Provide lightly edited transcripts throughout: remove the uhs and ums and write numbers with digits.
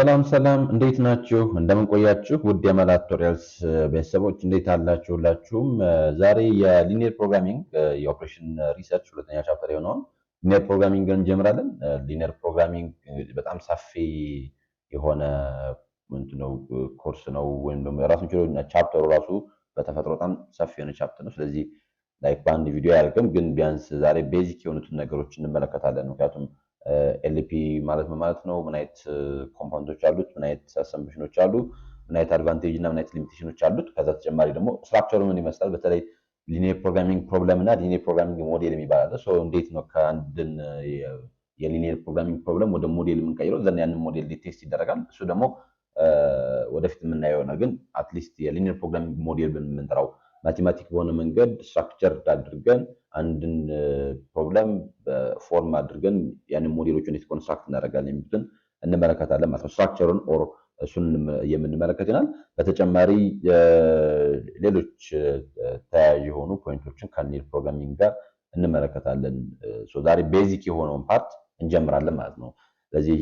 ሰላም ሰላም እንዴት ናችሁ? እንደምን ቆያችሁ? ውድ የመላ ቱቶሪያልስ ቤተሰቦች እንዴት አላችሁ? ሁላችሁም ዛሬ የሊኒየር ፕሮግራሚንግ የኦፕሬሽን ሪሰርች ሁለተኛ ቻፕተር የሆነውን ሊኒየር ፕሮግራሚንግን እንጀምራለን። ሊኒየር ፕሮግራሚንግ በጣም ሰፊ የሆነ ነው ኮርስ ነው ወይም ደግሞ ራሱን ችሎ ቻፕተሩ ራሱ በተፈጥሮ በጣም ሰፊ የሆነ ቻፕተር ነው። ስለዚህ ላይክ በአንድ ቪዲዮ አያልቅም፣ ግን ቢያንስ ዛሬ ቤዚክ የሆኑትን ነገሮች እንመለከታለን። ምክንያቱም ኤልፒ ማለት ምን ማለት ነው? ምን አይነት ኮምፖነንቶች አሉት? ምን አይነት አሰምፕሽኖች አሉ? ምን አይነት አድቫንቴጅ እና ምን አይነት ሊሚቴሽኖች አሉት? ከዛ ተጨማሪ ደግሞ ስትራክቸሩ ምን ይመስላል? በተለይ ሊኒየር ፕሮግራሚንግ ፕሮብለም እና ሊኒየር ፕሮግራሚንግ ሞዴል የሚባል አለ። እንዴት ነው ከአንድን የሊኒየር ፕሮግራሚንግ ፕሮብለም ወደ ሞዴል የምንቀይረው? ዘን ያንን ሞዴል ቴስት ይደረጋል። እሱ ደግሞ ወደፊት የምናየው ነው። ግን አትሊስት የሊኒየር ፕሮግራሚንግ ሞዴል ብንጠራው ማቴማቲክ በሆነ መንገድ ስትራክቸር አድርገን አንድን ፕሮብለም በፎርም አድርገን ያንን ሞዴሎችን እንዴት ኮንስትራክት እናደርጋለን የሚሉትን እንመለከታለን ማለት ነው። ስትራክቸሩን ኦር እሱን የምንመለከት ይሆናል። በተጨማሪ ሌሎች ተያያዥ የሆኑ ፖይንቶችን ከሊኒየር ፕሮግራሚንግ ጋር እንመለከታለን። ዛሬ ቤዚክ የሆነውን ፓርት እንጀምራለን ማለት ነው። ስለዚህ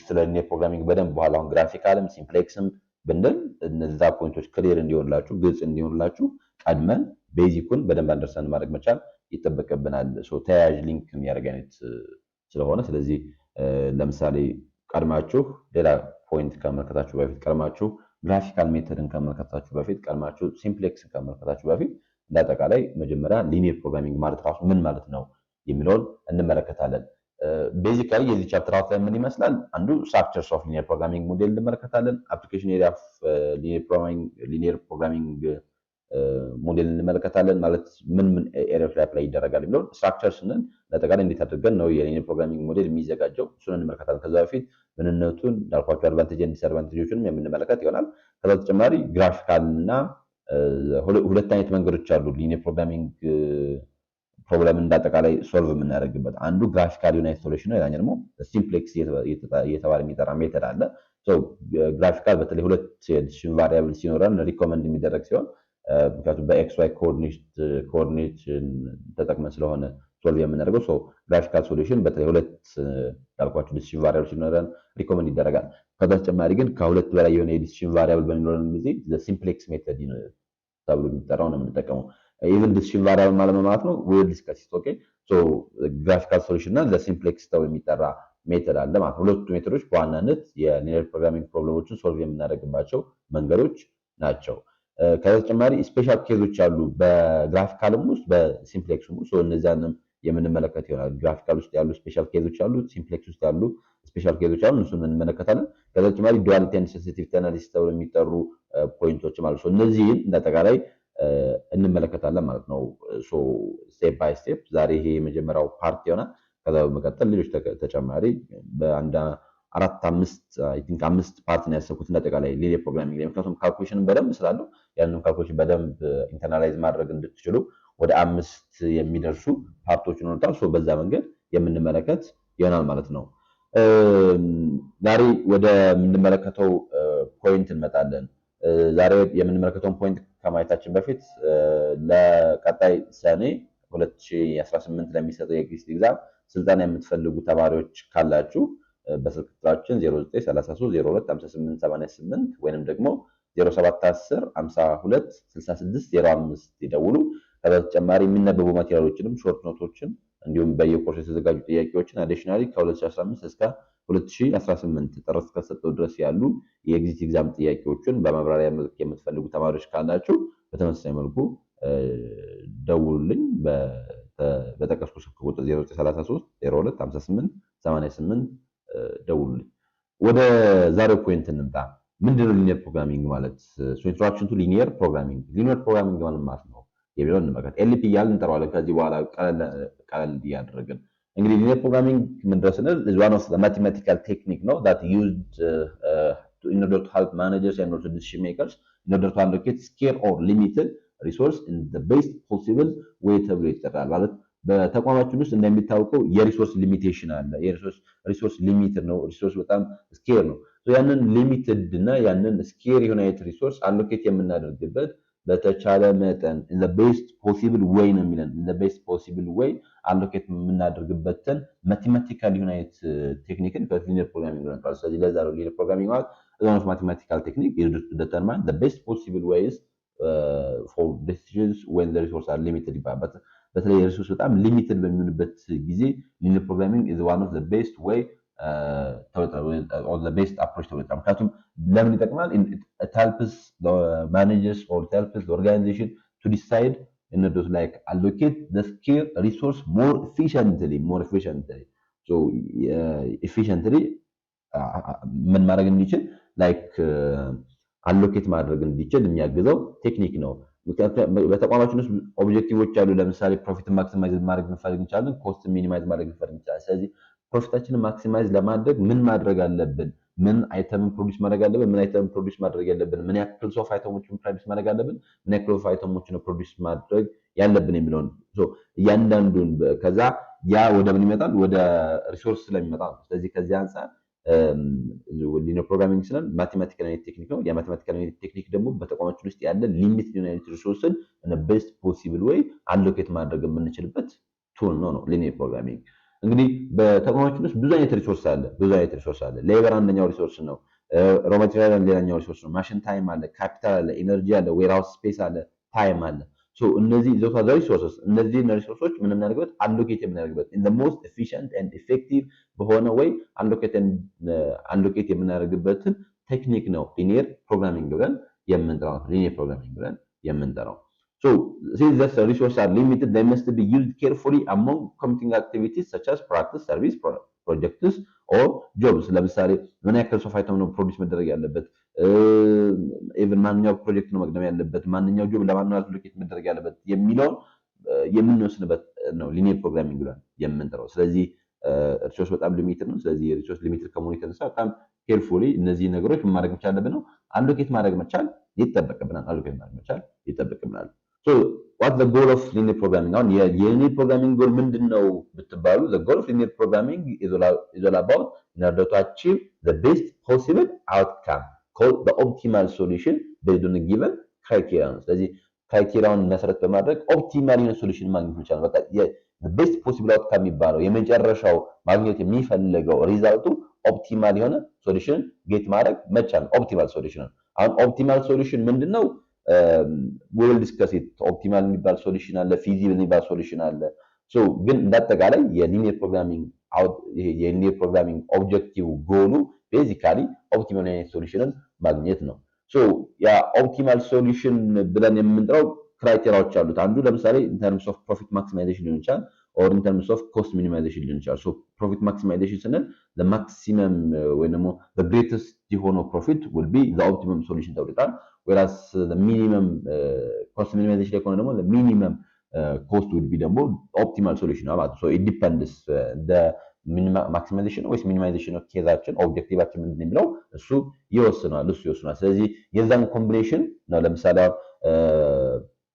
ስለ ሊኒየር ፕሮግራሚንግ በደንብ በኋላ አሁን ግራፊካልም ሲምፕሌክስም ብንል እነዛ ፖይንቶች ክሊር እንዲሆንላችሁ ግልጽ እንዲሆንላችሁ ቀድመን ቤዚኩን በደንብ አንደርስታንድ ማድረግ መቻል ይጠበቅብናል። ተያያዥ ሊንክ የሚያደርግ አይነት ስለሆነ ስለዚህ ለምሳሌ ቀድማችሁ ሌላ ፖይንት ከመለከታችሁ በፊት ቀድማችሁ ግራፊካል ሜተድን ከመለከታችሁ በፊት ቀድማችሁ ሲምፕሌክስን ከመለከታችሁ በፊት እንዳጠቃላይ መጀመሪያ ሊኒየር ፕሮግራሚንግ ማለት ራሱ ምን ማለት ነው የሚለውን እንመለከታለን። ቤዚካሊ የዚህ ቻፕተር አውትላይን ምን ይመስላል? አንዱ ስትራክቸርስ ኦፍ ሊኒየር ፕሮግራሚንግ ሞዴል እንመለከታለን። አፕሊኬሽን ኤሪያ ኦፍ ሊኒየር ፕሮግራሚንግ ሞዴል እንመለከታለን። ማለት ምን ኤሪያዎች ላይ አፕላይ ይደረጋል የሚለውን ስትራክቸር ስንል ለጠቃላይ እንዴት አድርገን ነው የሊኒየር ፕሮግራሚንግ ሞዴል የሚዘጋጀው እሱን እንመለከታለን። ከዛ በፊት ምንነቱን እንዳልኳቸው አድቫንቴጅ እና ዲስአድቫንቴጆችንም የምንመለከት ይሆናል። ከዛ በተጨማሪ ግራፊካል እና ሁለት አይነት መንገዶች አሉ ሊኒየር ፕሮግራሚንግ ፕሮብለም እንዳጠቃላይ ሶልቭ የምናደርግበት። አንዱ ግራፊካል ዩናይት ሶሉሽን ነው፣ ሌላኛው ደግሞ ሲምፕሌክስ እየተባለ የሚጠራ ሜተድ አለ። ግራፊካል በተለይ ሁለት የዲሲዥን ቫሪያብል ሲኖረን ሪኮመንድ የሚደረግ ሲሆን ምክንያቱም በኤክስ ዋይ ኮኦርዲኔት ተጠቅመን ስለሆነ ሶልቭ የምናደርገው ግራፊካል ሶሉሽን በተለይ ሁለት ያልኳቸው ዲሲዥን ቫሪያብል ሲኖረን ሪኮመንድ ይደረጋል። ከዛ ተጨማሪ ግን ከሁለት በላይ የሆነ የዲሲዥን ቫሪያብል በሚኖረን ጊዜ ሲምፕሌክስ ሜተድ ተብሎ የሚጠራው ነው የምንጠቀመው። ኢቭን ዲሲዥን ቫሪያብል ማለት ነው ዊል ዲስከስ ኢት። ኦኬ ግራፊካል ሶሉሽን እና ለሲምፕሌክስ ተብሎ የሚጠራ ሜተድ አለ ማለት ነው። ሁለቱ ሜተዶች በዋናነት የሊኒየር ፕሮግራሚንግ ፕሮብለሞችን ሶልቭ የምናደርግባቸው መንገዶች ናቸው። ከዛ ተጨማሪ ስፔሻል ኬዞች አሉ በግራፊካልም ውስጥ በሲምፕሌክስም ውስጥ እነዚያንም የምንመለከት ይሆናል። ግራፊካል ውስጥ ያሉ ስፔሻል ኬዞች አሉ፣ ሲምፕሌክስ ውስጥ ያሉ ስፔሻል ኬዞች አሉ፣ እነሱን እንመለከታለን። ከዛ ተጨማሪ ዱዋሊቲ ኤንድ ሴንሲቲቪቲ አናሊሲስ ተብሎ የሚጠሩ ፖይንቶችም አሉ። እነዚህን እንዳጠቃላይ እንመለከታለን ማለት ነው። ስቴፕ ባይ ስቴፕ ዛሬ ይሄ የመጀመሪያው ፓርት ይሆናል። ከዛ በመቀጠል ሌሎች ተጨማሪ በአንድ አምስት ፓርት ነው ያሰብኩት እንዳጠቃላይ ሊኒየር ፕሮግራሚንግ ላይ። ምክንያቱም ካልኩሌሽን በደንብ ስላለው ያንን ካልኩሌሽን በደንብ ኢንተርናላይዝ ማድረግ እንድትችሉ ወደ 5 የሚደርሱ ፓርቶች ይኖሩታል። በዛ መንገድ የምንመለከት ይሆናል ማለት ነው። ዛሬ ወደ የምንመለከተው ፖይንት እንመጣለን። ዛሬ የምንመለከተውን ፖይንት ከማየታችን በፊት ለቀጣይ ሰኔ 2018 ለሚሰጠው የኤግዚት ኤግዛም ስልጠና የምትፈልጉ ተማሪዎች ካላችሁ በስልክ ቁጥራችን 0933025888 ወይንም ደግሞ 0710526605 ይደውሉ። በተጨማሪ የሚነበቡ ማቴሪያሎችንም ሾርት ኖቶችን እንዲሁም በየኮርስ የተዘጋጁ ጥያቄዎችን አዲሽናሊ ከ2015 እስከ 2018 ጥር እስከተሰጠው ድረስ ያሉ የኤግዚት ኤግዛም ጥያቄዎችን በማብራሪያ መልክ የምትፈልጉ ተማሪዎች ካላችሁ በተመሳሳይ መልኩ ደውሉልኝ። በጠቀስኩ ስልክ ቁጥር 0933025888 ደውሉልኝ። ወደ ዛሬው ፖይንት እንምጣ። ምንድነው ሊኒየር ፕሮግራሚንግ ማለት? ኢንትሮዳክሽን ቱ ሊኒየር ፕሮግራሚንግ። ሊኒየር ፕሮግራሚንግ ማለት ነው የሚለውን እንመለከት። ኤልፒ እያልን እንጠራዋለን ከዚህ በኋላ ቀለል እያደረግን። እንግዲህ ሊኒየር ፕሮግራሚንግ ምንድነው ስንል one of the mathematical technique ነው that used in order to help managers and also decision makers in order to allocate scarce or limited resource in the best possible way ተብሎ ይጠራል። ማለት በተቋማችን ውስጥ እንደሚታወቀው የሪሶርስ ሊሚቴሽን አለ። ሪሶርስ ሊሚትድ ነው። ሪሶርስ በጣም ስኬር ነው። ያንን ሊሚትድ እና ያንን ስኬር የሆነ ሪሶርስ አሎኬት የምናደርግበት በተቻለ መጠን in the best possible way ነው የሚለን in the best possible way አሎኬት የምናደርግበትን ማቴማቲካል ዩናይት ቴክኒክን በሊኒየር ፕሮግራሚንግ ነው ማለት። ስለዚህ ለዛ ነው ሊኒየር ፕሮግራሚንግ ማለት one of mathematical technique is to determine the best possible ways for decisions when the resources are limited ይባላል። በተለይ ሪሶርስ በጣም ሊሚትድ በሚሆንበት ጊዜ ሊኒየር ፕሮግራሚንግ is one of the best way or the best approach to it. ምክንያቱም ለምን ይጠቅማል? It helps the managers or it helps the organization to decide in order to like allocate the scarce resource more efficiently. So efficiently ምን ማድረግ እንዲችል like allocate ማድረግ እንዲችል የሚያግዘው ቴክኒክ ነው። በተቋማችን ውስጥ ኦብጀክቲቮች አሉ። ለምሳሌ ፕሮፊት ማክሲማይዝ ማድረግ እንፈልግ እንችላለን፣ ኮስት ሚኒማይዝ ማድረግ እንፈልግ እንችላለን። ስለዚህ ፕሮፊታችንን ማክሲማይዝ ለማድረግ ምን ማድረግ አለብን? ምን አይተም ፕሮዲዩስ ማድረግ አለብን? ምን አይተም ፕሮዲዩስ ማድረግ ያለብን? ምን ያክል ሶፍ አይተሞችን ፕሮዲዩስ ማድረግ አለብን? ምን ያክል ሶፍ አይተሞችን ፕሮዲዩስ ማድረግ ያለብን የሚለውን እያንዳንዱን ከዛ ያ ወደ ምን ይመጣል? ወደ ሪሶርስ ስለሚመጣ ነው። ስለዚህ ከዚህ አንፃር ሊኒየር ፕሮግራሚንግ ስለን ማቴማቲካል ቴክኒክ ነው። የማቴማቲካል ቴክኒክ ደግሞ በተቋማችን ውስጥ ያለ ሊሚት ዩናይት ሪሶርስን in the best possible way አሎኬት ማድረግ የምንችልበት ቱል ነው ሊኒየር ፕሮግራሚንግ። እንግዲህ በተቋማችን ውስጥ ብዙ አይነት ሪሶርስ አለ። ሌበር አንደኛው ሪሶርስ ነው። ሮ ማቴሪያል ሌላኛው ሪሶርስ ነው። ማሽን ታይም አለ፣ ካፒታል አለ፣ ኤነርጂ አለ፣ ዌርሃውስ ስፔስ አለ፣ ታይም አለ። እነዚህ ሪሶርሶች እነዚህን ሪሶርሶች ምን እናደርግበት? አሎኬት የምናደርግበት in the most efficient and effective በሆነ ወይ አሎኬት የምናደርግበትን ቴክኒክ ነው ሊኒየር ፕሮግራሚንግ ብለን የምንጠራው። So since the resources are limited, they must be used carefully among computing activities such as practice, service, projects or jobs. ለምሳሌ ምን ያክል ሶፍ አይተም ነው ፕሮዲዩስ መደረግ ያለበት፣ ኢቭን ማንኛው ፕሮጀክት ነው መቅደም ያለበት፣ ማንኛው ጆብ ለማን ነው አሎኬት መደረግ ያለበት የሚለውን የምንወስንበት ነው ሊኒየር ፕሮግራሚንግ ብለን የምንጠራው። ስለዚህ ሪሶርስ በጣም ሊሚትድ ነው። ስለዚህ ሪሶርስ ሊሚትድ ከመሆኑ የተነሳ በጣም ኬርፉሊ እነዚህ ነገሮች ማድረግ መቻል አለብን ነው። አሎኬት ማድረግ መቻል ይጠበቅብናል። So what the goal of linear programming? አሁን የሊኒየር ፕሮግራሚንግ ጎል ምንድነው ብትባሉ the goal of linear programming is all about in order to achieve the best possible outcome called the optimal solution based on a given criteria. ስለዚህ ክራይቴሪያውን መሰረት በማድረግ ኦፕቲማል የሆነ ሶሉሽን ማግኘት መቻል። በቃ the best possible outcome የሚባለው የመጨረሻው ማግኘት የሚፈልገው ሪዛልቱ ኦፕቲማል የሆነ ሶሉሽን ጌት ማድረግ መቻል። ኦፕቲማል ሶሉሽን አሁን ኦፕቲማል ሶሉሽን ምንድነው? we will discuss it። ኦፕቲማል የሚባል ሶሉሽን አለ፣ ፊዚብል የሚባል ሶሉሽን አለ። ግን እንዳጠቃላይ የሊኒየር ፕሮግራሚንግ ኦብጀክቲቭ ጎሉ ቤዚካሊ ኦፕቲማል የሆነ ሶሉሽንን ማግኘት ነው። ያ ኦፕቲማል ሶሉሽን ብለን የምንጠራው ክራይቴሪያዎች አሉት። አንዱ ለምሳሌ in terms of profit maximization ሊሆን ይችላል or in terms of cost minimization ሊሆን ይችላል። profit maximization ስንል the maximum ወይ ደግሞ the greatest የሆነው profit will be the optimum solution ተብሏል። whereas the minimum cost minimization ላይ ከሆነ ደግሞ the minimum cost would be ደግሞ optimal solution ማለት ነው። it depends the maximization ወይስ minimization ኦፍ ኬዛችን ኦብጀክቲቫችን ምንድነው የሚለው እሱ ይወስናል። ስለዚህ የዛን ኮምቢኔሽን ነው ለምሳሌ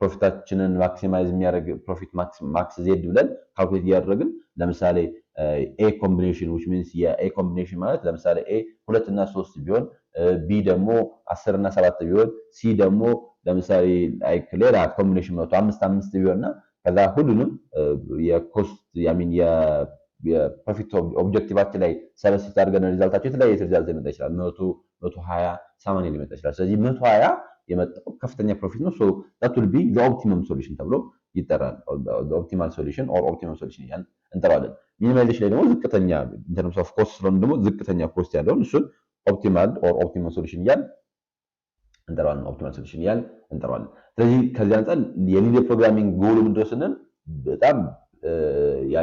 ፕሮፊታችንን ማክሲማይዝ የሚያደርግ ፕሮፊት ማክስ ዜድ ብለን ካልኩሌት ያደረግን ለምሳሌ ኤ ኮምቢኔሽን which means የኤ ኮምቢኔሽን ማለት ለምሳሌ ኤ 2 እና 3 ቢሆን ቢ ደግሞ 10 እና 7 ቢሆን ሲ ደግሞ ለምሳሌ ላይክ ሌላ ኮምቢኔሽን ነው 5 5 ቢሆንና ከዛ ሁሉንም የኮስት የፕሮፊት ኦብጀክቲቫችን ላይ ሰበስት አድርገን ሪዛልታችን የተለያየ ሪዛልት ሊመጣ ይችላል። 100 120 80 ሊመጣ ይችላል። ስለዚህ 120 የመጣው ከፍተኛ ፕሮፊት ነው። that will be the optimum solution ተብሎ ይጠራል። the optimal solution or optimum solution ያን እንጠራለን። ሚኒማይዜሽን ላይ ደግሞ ዝቅተኛ in terms of cost ስለሆነ ደግሞ ዝቅተኛ ኮስት ያለውን እሱን optimal or optimum solution ያን እንጠራለን። ስለዚህ ከዚህ አንፃር የሊኒየር ፕሮግራሚንግ ጎሉ ምንድነው ስንል በጣም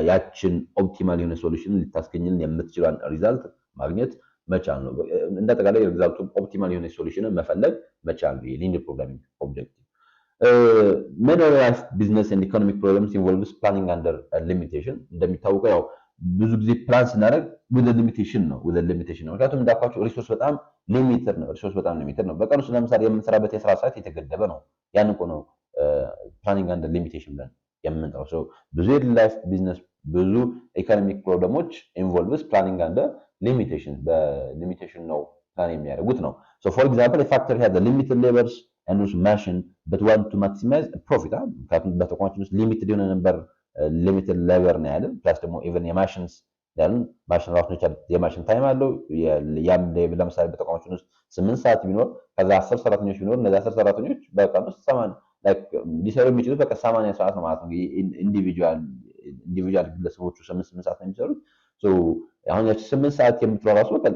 ያችን ኦፕቲማል የሆነ ሶሉሽን ልታስገኝልን የምትችላን ሪዛልት ማግኘት መቻል ነው። እንደተጋላይ ሪዛልቱ ኦፕቲማል የሆነ ሶሉሽን መፈለግ መቻል ነው የሊኒየር ፕሮግራሚንግ ኦብጀክቲቭ። many life business and economic problems involves planning under a limitation። እንደሚታወቀው ያው ብዙ ጊዜ ፕላን ስናደርግ with a limitation ነው ምክንያቱም እንዳልኳችሁ ሪሶርስ በጣም ሊሚትድ ነው። በቀን ውስጥ ለምሳሌ የምንሰራበት የስራ ሰዓት የተገደበ ነው። ያን እኮ ነው planning under limitation ብለን የምንጠራው። ብዙ ላይፍ ቢዝነስ ብዙ ኢኮኖሚክ ፕሮብለሞች ኢንቮልቭስ ፕላኒንግ አንደር ሊሚቴሽን በሊሚቴሽን ነው ፕላን የሚያደርጉት ነው። for example a factory has a limited labors and also machine but want to maximize profit ምክንያቱም በተቋማችን ውስጥ ሊሚትድ የሆነ ነበር ሊሚትድ ሌበር ነው ያለን ፕላስ ደግሞ ኢቨን የማሽንስ ያለን ማሽን ራሱ የማሽን ታይም አለው ያም ለምሳሌ በተቋማችን ውስጥ 8 ሰዓት ቢኖር ከዛ 10 ሰራተኞች ቢኖር እነዛ 10 ሰራተኞች በቀን ውስጥ 80 ላይክ ሊሰሩ የሚችሉት በቃ 80 ሰዓት ነው ማለት ነው ኢንዲቪጁዋል ግለሰቦቹ 8 ሰዓት ነው የሚሰሩት ሶ አሁን ያቺ 8 ሰዓት የምትለው ራሱ በቃ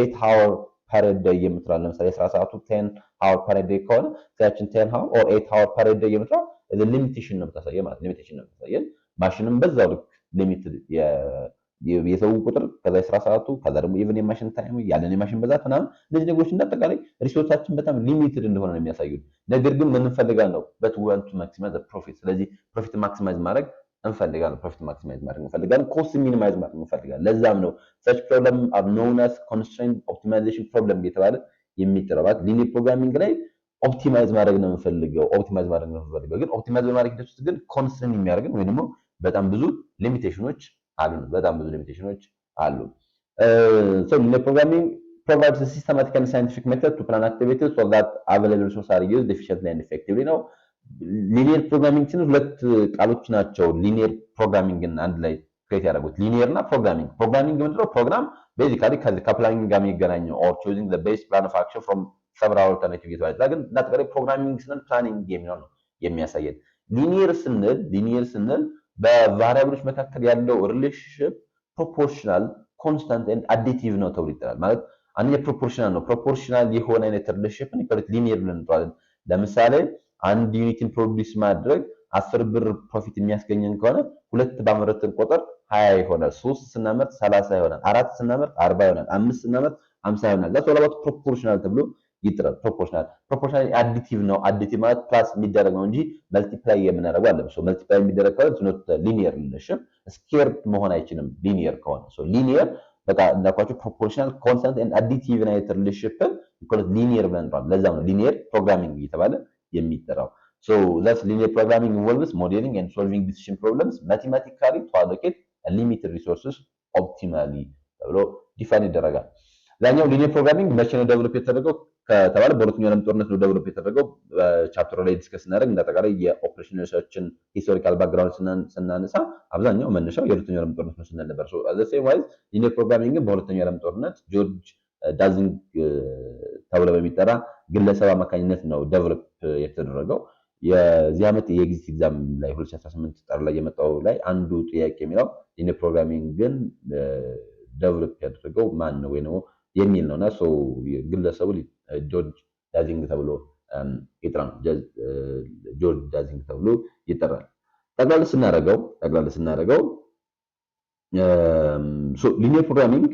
8 hour per day የምትለው ለምሳሌ 10 ሰዓቱ 10 hour per day ከሆነ ያቺን 10 hour or 8 hour per day የምትለው ሊሚቴሽን ነው የምታሳየው ማለት ሊሚቴሽን ነው የምታሳየው ማሽንም በዛው ልክ ሊሚትድ የሰው ቁጥር ከዛ የስራ ሰዓቱ ከዛ ደግሞ ኢቭን የማሽን ታይም ያለን የማሽን ብዛት ምናምን እነዚህ ነገሮች እንዳጠቃላይ ሪሶርሳችን በጣም ሊሚትድ እንደሆነ ነው የሚያሳዩት ነገር ግን ምን እንፈልጋለን but we want to maximize the profit ስለዚህ ፕሮፊት ማክሲማይዝ ማድረግ እንፈልጋለን ፕሮፊት ማክሲማይዝ ማድረግ እንፈልጋለን ኮስት ሚኒማይዝ ማድረግ እንፈልጋለን ለዛም ነው such problem are known as constraint optimization problem እየተባለ የሚጠራው ሊኒየር ፕሮግራሚንግ ላይ ኦፕቲማይዝ ማድረግ ነው የምፈልገው ግን ኦፕቲማይዝ በማድረግ ሂደት ውስጥ ግን ኮንስትሬንት የሚያደርገን ወይ ደግሞ በጣም ብዙ ሊሚቴሽኖች አሉ so linear programming provides a systematic and scientific method to plan activities so that available resources are used efficiently and effectively ነው linear programming ሲሉ ሁለት ቃሎች ናቸው linear programming እና አንድ ላይ ክሬት ያደረጉት linear እና programming ምንድነው ፕሮግራም basically ከፕላኒንግ ጋር የሚገናኘው or choosing the best plan of action from several alternatives ይባላል ግን አጠቃላይ ፕሮግራሚንግ ስንል ፕላኒንግ የሚለው ነው የሚያሳየን linear ስንል በቫሪያብሎች መካከል ያለው ሪሌሽንሺፕ ፕሮፖርሽናል ኮንስታንት ኤንድ አዲቲቭ ነው ተብሎ ይጠራል ማለት አንየ ፕሮፖርሽናል የሆነ አይነት ሪሌሽንሺፕን ይቀርት ሊኒየር ብለን እንጠራለን ለምሳሌ አንድ ዩኒትን ፕሮዲዩስ ማድረግ 10 ብር ፕሮፊት የሚያስገኘን ከሆነ 2 ባመረትን ቁጥር 20 ይሆናል 3 ስናመርት 30 ይሆናል 4 ስናመርት 40 ይሆናል 5 ስናመርት 50 ይሆናል that's all about proportional ተብሎ ይጥራል ፕሮፖርሽናል አዲቲቭ ነው አዲቲቭ ማለት ፕላስ የሚደረግ ነው እንጂ መልቲፕላይ የምናደርገው አይደለም ሶ መልቲፕላይ የሚደረግ ከሆነ ኖት ሊኒየር ሪሌሽን ስኬርድ መሆን አይችልም ሊኒየር ከሆነ ሶ ሊኒየር በቃ እንዳልኳችሁ ፕሮፖርሽናል ኮንስታንት ኤንድ አዲቲቭ ናይት ሪሌሽንሺፕ ይቆልት ሊኒየር ብለን እንጠራለን ለዛም ነው ሊኒየር ፕሮግራሚንግ እየተባለ የሚጠራው so thus linear programming involves modeling and solving decision problems mathematically to allocate limited resources optimally ተብሎ ዲፋይን ይደረጋል ላኛው ሊኒየር ፕሮግራሚንግ መቼ ነው ዴቨሎፕ የተደረገው ከተባለ በሁለተኛው ዓለም ጦርነት ነው ዴቨሎፕ የተደረገው ቻፕተር ላይ ዲስከስ እናደርግ እንደተቃላይ የኦፕሬሽን ሪሰርችን ሂስቶሪካል ባክግራውንድ ስናነሳ አብዛኛው መነሻው የሁለተኛው ዓለም ጦርነት ነው ስንል ነበር so as the same wise ሊኒየር ፕሮግራሚንግ በሁለተኛው ዓለም ጦርነት ጆርጅ ዳዚንግ ተብሎ በሚጠራ ግለሰብ አማካኝነት ነው ዴቨሎፕ የተደረገው የዚህ ዓመት የኤግዚት ኤግዛም ላይ 2018 ጥር ላይ የመጣው ላይ አንዱ ጥያቄ የሚለው ሊኒየር ፕሮግራሚንግ ግን ዴቨሎፕ ያደረገው ማን ነው ወይ ነው የሚል ነውና ሶ ግለሰቡ ጆርጅ ዳዚንግ ተብሎ ይጠራል ጆርጅ ዳዚንግ ተብሎ ይጠራል ጠቅላላ ስናደርገው so linear programming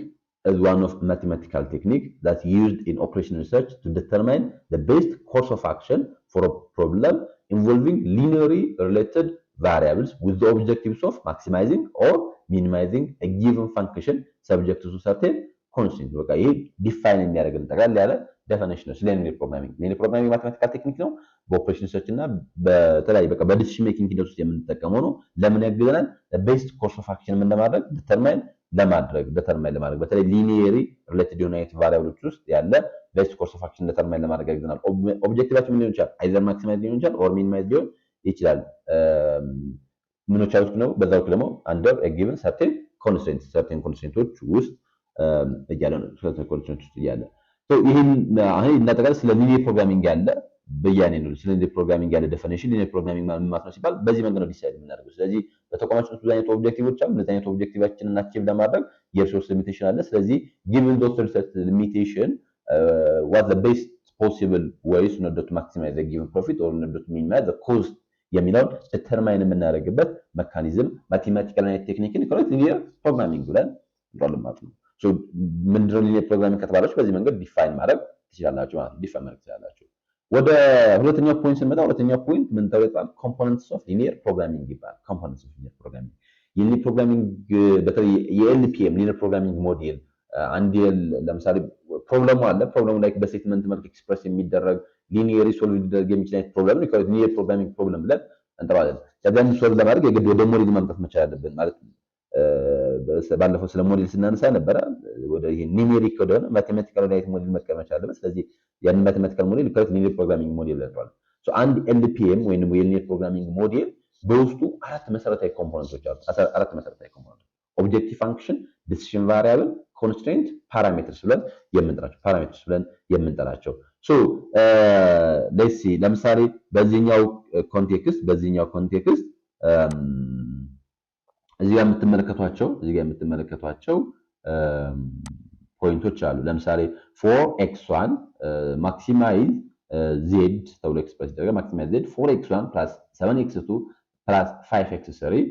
is one of mathematical technique that's used in operation research to determine the best course of action for a problem involving linearly related variables with the objectives of maximizing or minimizing a given function subject to certain constraints በቃ ይሄ ዲፋይን የሚያደርገን ጠቅላላ ያለ ዴፊኒሽን ነው linear programming ማቴማቲካል ቴክኒክ ነው በኦፕሬሽን ሪሰርች እና በተለያየ በቃ በዲሲሽን ሜኪንግ ሂደት ውስጥ የምንጠቀመው ነው ለምን ያግዘናል ቤስት ኮርስ ኦፍ አክሽን ምን ለማድረግ ዲተርማይን ለማድረግ በተለይ ሊኒየሪ ሪሌትድ የሆኑ ቫሪያብሎች ውስጥ ያለ ቤስት ኮርስ ኦፍ አክሽን ዲተርማይን ለማድረግ ያግዘናል ኦብጀክቲቫችን ምን ሊሆን ይችላል አይዘር ማክሲማይዝ ሊሆን ይችላል ኦር ሚኒማይዝ ሊሆን ይችላል ምኖች አሉት ነው በዛው ደግሞ አንደር ጊቨን ሰርቴን ኮንስትሬንቶች ውስጥ እያለ ነው ሰርቴን ኮንስትሬንቶች ውስጥ እያለ ይሄን አሁን እናጠቃለን ስለ ሊኒየር ፕሮግራሚንግ ያለ በያኔ ነው ስለ ሊኒየር ፕሮግራሚንግ ያለ ዴፊኒሽን ሊኒየር ፕሮግራሚንግ ማለት ነው ሲባል በዚህ መንገድ ነው ዲሳይድ የምናደርገው ስለዚህ በተቋማችን ውስጥ ብዙ አይነት ኦብጀክቲቮች አሉ እነዚህ አይነት ኦብጀክቲቫችንን አቺቭ ለማድረግ የሪሶርስ ሊሚቴሽን አለ ስለዚህ given those resource limitation what the best possible ways in order to maximize the given profit or in order to minimize the cost የሚለውን ዲተርማይን የምናደርግበት ሜካኒዝም ማቴማቲካል እና ቴክኒካል ሊኒየር ፕሮግራሚንግ ብለን እንጠራለን ማለት ነው so ምንድነው ሊኒየር ፕሮግራሚንግ ከተባለች በዚህ መንገድ ዲፋይን ማድረግ ትችላላችሁ ማለት ነው ወደ ሁለተኛው ፖይንት ስንመጣ ሁለተኛው ፖይንት ምን ተባለ ኮምፖነንትስ ኦፍ ሊኒየር ፕሮግራሚንግ ይባላል ኮምፖነንትስ ኦፍ ሊኒየር ፕሮግራሚንግ ሊኒየር ፕሮግራሚንግ በተለይ የኤልፒኤም ሊኒየር ፕሮግራሚንግ ሞዴል አንድ ለምሳሌ ፕሮብለሙ አለ ፕሮብለሙ ላይ በስቴትመንት መልክ ኤክስፕረስ የሚደረግ ሊኒየር ሶልቭ ሊደረግ የሚችል አይነት ፕሮብለም ነው ሊኒየር ፕሮግራሚንግ ፕሮብለም ብለን እንጠራለን ስለዚህ ሶልቭ ለማድረግ የግድ ወደ ሞዴል ማምጣት መቻል አለብን ማለት ባለፈው ስለ ሞዴል ስናነሳ ነበረ ወደ ይሄ ኒሜሪክ ወደሆነ ማቴማቲካል ላይት ሞዴል መቀመጥ አለበት። ስለዚህ ያን ማቴማቲካል ሞዴል ሊኒየር ፕሮግራሚንግ ሞዴል ይለዋል። አንድ ኤልፒኤም ወይንም የሊኒየር ፕሮግራሚንግ ሞዴል በውስጡ አራት መሰረታዊ ኮምፖነንቶች አሉ። አራት መሰረታዊ ኮምፖነንቶች ኦብጀክቲቭ ፋንክሽን፣ ዲሲዥን ቫሪያብል፣ ኮንስትሬንት፣ ፓራሜትርስ ብለን የምንጠራቸው ሌትስ ሲ ለምሳሌ በዚህኛው ኮንቴክስት እዚህ ጋር የምትመለከቷቸው ፖይንቶች አሉ። ለምሳሌ ፎር ኤክስ1 ማክሲማይዝ ዜድ ተብሎ ኤክስፕረስ ይደረጋል። ማክሲማይዝ ዜድ 4x1 + 7x2 + 5x3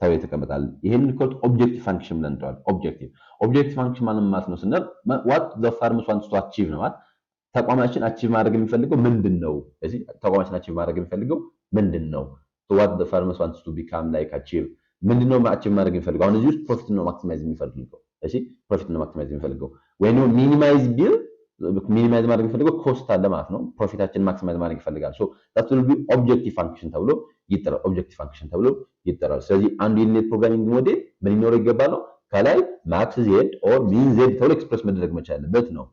ተብሎ ይተቀመጣል። ይሄንን ኮድ ኦብጀክቲቭ ፋንክሽን ብለን እንጠራዋለን። ኦብጀክቲቭ ፋንክሽን ማለት ነው ስንል what the firm wants to achieve ነው ማለት ተቋማችን አቺቭ ማድረግ የሚፈልገው ምንድነው? እዚህ ተቋማችን አቺቭ ማድረግ የሚፈልገው ምንድነው? what the firm wants to become like achieve ምንድነው አቺቭ ማድረግ የሚፈልገው? አሁን እዚህ ውስጥ ፕሮፊት ነው ማክሲማይዝ የሚፈልገው። እሺ ፕሮፊት ነው ማክሲማይዝ የሚፈልገው ወይንም ሚኒማይዝ ቢል ሚኒማይዝ ማድረግ የሚፈልገው ኮስት አለ ማለት ነው። ፕሮፊታችንን ማክሲማይዝ ማድረግ ይፈልጋል። that will be ኦብጀክቲቭ ፋንክሽን ተብሎ ይጠራል። ስለዚህ አንድ የሊኒየር ፕሮግራሚንግ ሞዴል ምን ሊኖረው ይገባል ነው ከላይ ማክስ ዜድ ኦር ሚን ዜድ ተብሎ ኤክስፕረስ መደረግ መቻል አለበት ነው።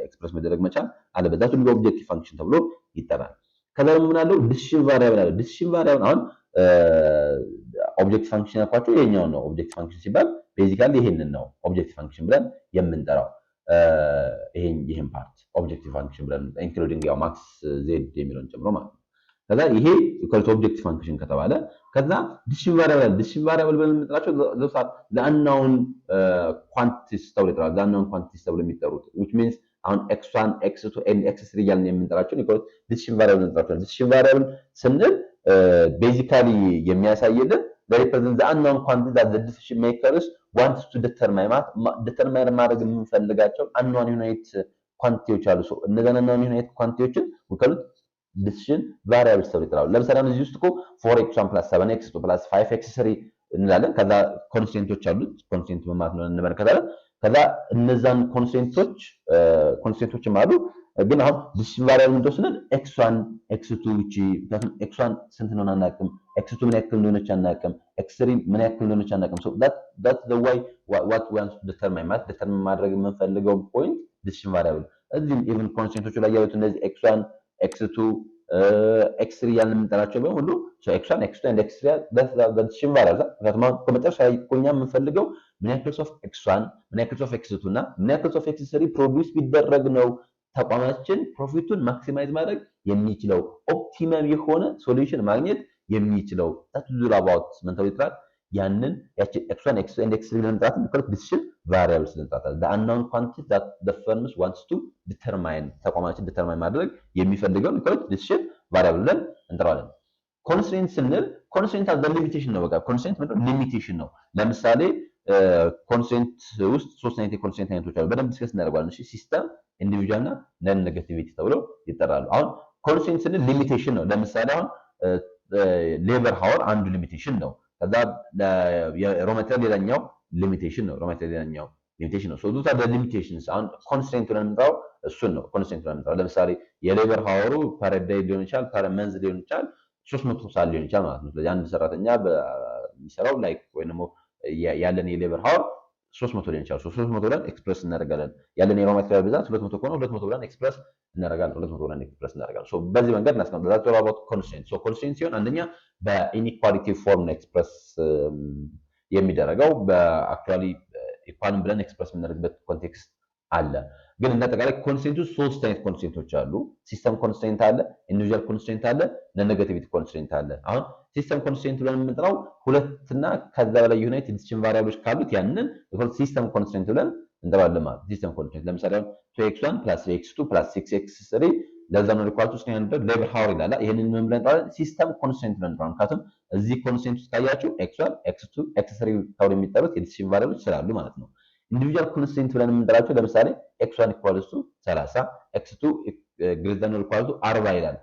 ኤክስፕረስ መደረግ መቻል አለበት። that will be ኦብጀክቲቭ ፋንክሽን ተብሎ ይጠራል። ከዛ ደግሞ ምን አለው ዲሲዥን ቫሪያብል አለ። ዲሲዥን ቫሪያብል አሁን ኦብጀክቲቭ ፋንክሽን ያልኳቸው ይሄኛው ነው። ኦብጀክቲቭ ፋንክሽን ሲባል ቤዚካሊ ይሄንን ነው ኦብጀክቲቭ ፋንክሽን ብለን የምንጠራው። ይሄን ፓርት ኦብጀክቲቭ ፋንክሽን ብለን ኢንክሉዲንግ ያው ማክስ ዜድ የሚለውን ጨምሮ ማለት ነው። ከዛ ይሄ ኢኳል ኦብጀክቲቭ ፋንክሽን ከተባለ ከዛ ዲሲዥን ቫሪያብል ብለን የምንጠራቸው ለአናውን ኳንቲቲስ ተብሎ ይጠራል። ለአናውን ኳንቲቲስ ተብሎ የሚጠሩት which means አሁን x1 x2 and x3 እያልን የምንጠራቸው ኢኳል ዲሲዥን ቫሪያብል እንጠራቸዋለን። ዲሲዥን ቫሪያብል ስንል ቤዚካሊ የሚያሳየልን represent the unknown quantity that the decision makers wants to determine ማድረግ የምንፈልጋቸው unknown unit ኳንቲቲዎች አሉ። እነዛን unknown unit ኳንቲቲዎችን ወከሉት ዲሲዥን ቫሪያብልስ ተብሎ ይጠራሉ። ለምሳሌ እዚህ ውስጥ እኮ 4x1 + 7x2 + 5x3 እንላለን። ከዛ ኮንስትሬንቶች አሉት። ኮንስትሬንት ማለት ነው እንመለከታለን። ከዛ እነዛን ኮንስትሬንቶችም አሉ። ግን አሁን ዲሲዥን ቫሪያብል እንደወስነን x1 x2 x1 ስንት ነው አናውቅም፣ x2 ምን ያክል እንደሆነች አናውቅም፣ x3 ምን ያክል እንደሆነች አናውቅም። that's the way what we want to determine ማድረግ የምንፈልገው ፖይንት ዲሲዥን ቫሪያብል። እዚህም ኢቭን ኮንስትሬንቶቹ ላይ ያሉት እነዚህ x1 x2 x3 ያልን የምንጠራቸው በሙሉ x1 x2 and x3 ዲሲዥን ቫሪያብል ምክንያቱም በመጨረሻ እኛ የምንፈልገው ምን ያክል ኦፍ x1 ምን ያክል ኦፍ x2 እና ምን ያክል ኦፍ x3 ፕሮዲዩስ ቢደረግ ነው ተቋማችን ፕሮፊቱን ማክሲማይዝ ማድረግ የሚችለው ኦፕቲመም የሆነ ሶሉሽን ማግኘት የሚችለው that's all about mental ይጥራል። ያንን ያቺ x1 x2 and x3 ለምጣት ምክንያት ዲሲዥን ቫሪያብልስ ለምጣታል the unknown quantity that the firm wants to determine ተቋማችን ዲተርማይን ማድረግ የሚፈልገው ምክንያት ዲሲዥን ቫሪያብል ብለን እንጠራዋለን። ኮንስትሬንት ስንል ኮንስትሬንት አዝ ሊሚቴሽን ነው። በቃ ኮንስትሬንት ማለት ሊሚቴሽን ነው። ለምሳሌ ኮንስትሬንት ውስጥ ሶስት አይነት የኮንስትሬንት አይነቶች አሉ። በደንብ ዲስከስ እናደርጋለን። እሺ ሲስተም፣ ኢንዲቪጁዋል እና ነን ኔጌቲቪቲ ተብለው ይጠራሉ። አሁን ኮንስትሬንት ስንል ሊሚቴሽን ነው። ለምሳሌ አሁን ሌበር ሃወር አንዱ ሊሚቴሽን ነው። ከዛ ሮ ማቴሪያል ሌላኛው ሊሚቴሽን ነው። ሶ ዱታ ሊሚቴሽንስ አሁን ኮንስትሬንት ብለን የምንጠራው እሱን ነው። ኮንስትሬንት ብለን የምንጠራው ለምሳሌ የሌበር ሃወሩ ፐር ዴይ ሊሆን ይችላል፣ ፐር መንዝ ሊሆን ይችላል፣ 300 ሰዓት ሊሆን ይችላል ማለት ነው። ስለዚህ አንድ ሰራተኛ በሚሰራው ላይክ ወይ ደግሞ ያለን የሌበር ሃወር 300 ሊሆን ይችላል። 300 ብለን ኤክስፕረስ እናደርጋለን። ያለን የሮ ማቴሪያል ብዛት 200 ከሆነ 200 ብለን ኤክስፕረስ እናደርጋለን። ሶ በዚህ መንገድ እናስቀምጣለን። that's all about constraint። ሶ ኮንስትሬንት ሲሆን አንደኛ በኢኒኳሊቲ ፎርም ነው ኤክስፕረስ የሚደረገው። በአክቹአሊ ኢኳልን ብለን ኤክስፕረስ የምናደርግበት ኮንቴክስት አለ። ግን እንደተቃለ ኮንስትሬንቱ ሶስት አይነት ኮንስትሬንቶች አሉ። ሲስተም ኮንስትሬንት አለ፣ ኢንዲቪጁዋል ኮንስትሬንት አለ፣ ኔጌቲቪቲ ኮንስትሬንት አለ። አሁን ሲስተም ኮንስትሬንት ብለን የምንጠራው ሁለትና ከዛ በላይ የሆነ ዲሲዥን ቫሪያብሎች ካሉት ያንን ሲስተም ኮንስትሬንት ብለን እንጠራለን ማለት ሲስተም ኮንስትሬንት። ለምሳሌ 2x1 + 3x2 + 6x3 ለዛ ነው ሪኳርድ ውስጥ ያለው ሌበር ሃወር ይላል። ይሄንን ምን ብለን እንጠራለን? ሲስተም ኮንስትሬንት ብለን እንጠራለን። ምክንያቱም እዚህ ኮንስትሬንት ውስጥ ካያችሁ x1 x2 x3 ተብለው የሚጠሩት የዲሲዥን ቫሪያብሎች ስላሉ ማለት ነው። ኢንዲቪጁዋል ኮንስትሬንት ብለን የምንጠራቸው ለምሳሌ x1 = 30 x2 > 40 ይላል።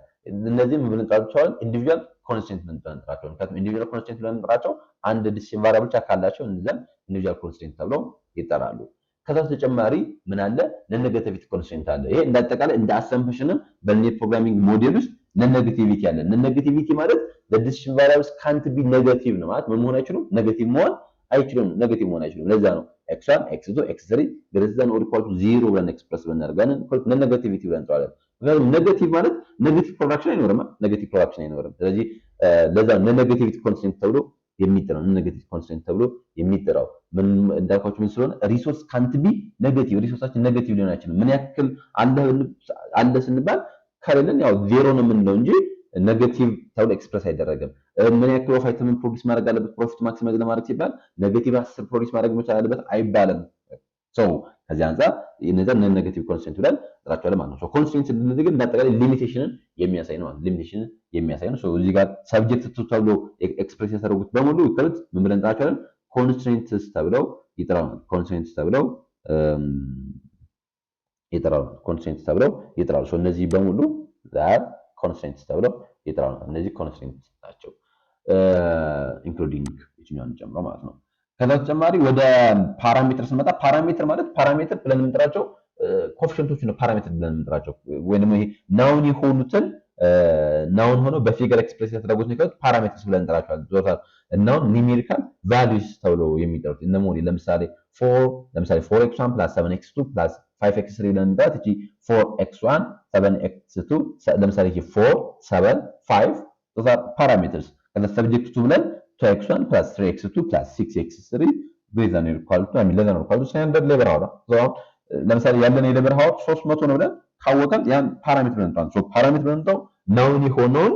እነዚህ ምን ብለን እንጠራቸዋለን? ኢንዲቪጁዋል ኮንስትሬንት ብለን እንጠራቸዋለን። ምክንያቱም ኢንዲቪጁዋል ኮንስትሬንት ብለን እንጠራቸው አንድ ዲሲዥን ቫሪያብል ብቻ ካላቸው እነዛን ኢንዲቪጁዋል ኮንስትሬንት ተብለው ይጠራሉ። ከዛ ተጨማሪ ምን አለ? ኔጌቲቪቲ ኮንስትሬንት አለ። ይሄ እንዳጠቃላይ እንደ አሰምፕሽንም በሊኒየር ፕሮግራሚንግ ሞዴል ውስጥ ኔጌቲቪቲ አለ። ኔጌቲቪቲ ማለት the decision variables can't be negative ነው ማለት ምን መሆን አይችሉም? ኔጌቲቭ መሆን አይችልም፣ ኔጌቲቭ መሆን አይችልም። ለዛ ነው x1 x2 x3 greater than or equal to 0 ብለን ኤክስፕረስ ብናደርጋለን ኔጌቲቪቲ ብለን እንጠራዋለን። ምክንያቱም ኔጌቲቭ ማለት ኔጌቲቭ ፕሮዳክሽን አይኖርም፣ ኔጌቲቭ ፕሮዳክሽን አይኖርም። ስለዚህ ለዛ ኔጌቲቪቲ ኮንስትሬንት ተብሎ የሚጠራው ኔጌቲቭ ኮንስትሬንት ተብሎ የሚጠራው ምን እንዳልኳችሁ ምን ስለሆነ ሪሶርስ ካንት ቢ ኔጌቲቭ ሪሶርሳችን ኔጌቲቭ ሊሆን አይችልም። ምን ያክል አለ ስንባል ካለን ያው ዜሮ ነው የምንለው እንጂ ኔጌቲቭ ተብሎ ኤክስፕረስ አይደረግም። ምን ያክል ኦፍ አይተምን ፕሮዲዩስ ማድረግ አለበት ፕሮፊት ማክሲማይዝ ለማድረግ ሲባል ኔጌቲቭ 10 ፕሮዲዩስ ማድረግ መቻል አለበት አይባልም። ሶ ከዚህ አንፃር እነዛን ኔጌቲቭ ኮንስትሬንት ብለን እንጠራቸዋለን ማለት ነው። ሶ ኮንስትሬንት ስንል ግን እንዳጠቃላይ ሊሚቴሽንን የሚያሳይ ነው። ሊሚቴሽንን የሚያሳይ ነው። ሶ እዚህ ጋር ሰብጀክት ተብሎ ኤክስፕሬስ የተደረጉት በሙሉ ይከሉት ምን ብለን እንጠራቸዋለን? ኮንስትሬንትስ ተብለው ይጠራሉ። ኮንስትሬንትስ ተብለው ይጠራሉ። ኮንስትሬንትስ ተብለው ይጠራሉ። ሶ እነዚህ በሙሉ ዛር ኮንስትሬንትስ ተብለው ይጠራሉ። እነዚህ ኮንስትሬንትስ ናቸው ኢንክሉዲንግ እኛን ጨምሮ ማለት ነው። ከዛ ተጨማሪ ወደ ፓራሜትር ስንመጣ ፓራሜትር ማለት ፓራሜትር ብለን የምንጠራቸው ኮኤፊሽንቶች ነው። ፓራሜትር ብለን የምንጠራቸው ወይንም ይሄ ናውን የሆኑትን ናውን ሆኖ በፊገር ኤክስፕሬስ የተደረጉት ነገሮች ፓራሜትርስ ብለን እንጠራቸዋለን። ዞታል ናውን ኒሜሪካል ቫልዩስ ተብሎ የሚጠሩት እነ ሞዴል ለምሳሌ 4x1 7x2 5x3 ብለን እንጠራት እቺ 4x1 7x2 ለምሳሌ እቺ 4 7 5 ዞታል ፓራሜትርስ ከዛ ሰብጀክት ቱ ብለን 2x1 3x2 6x3 greater than or equal to less than or equal to 300 ሌበር አወራ ለምሳሌ ያለን የሌበር ሃወር 300 ነው ብለን ካወቀን ያን ፓራሜትር ብለን እንጠራለን። ሶ ፓራሜትር ብለን እንጠራው ናውን የሆነውን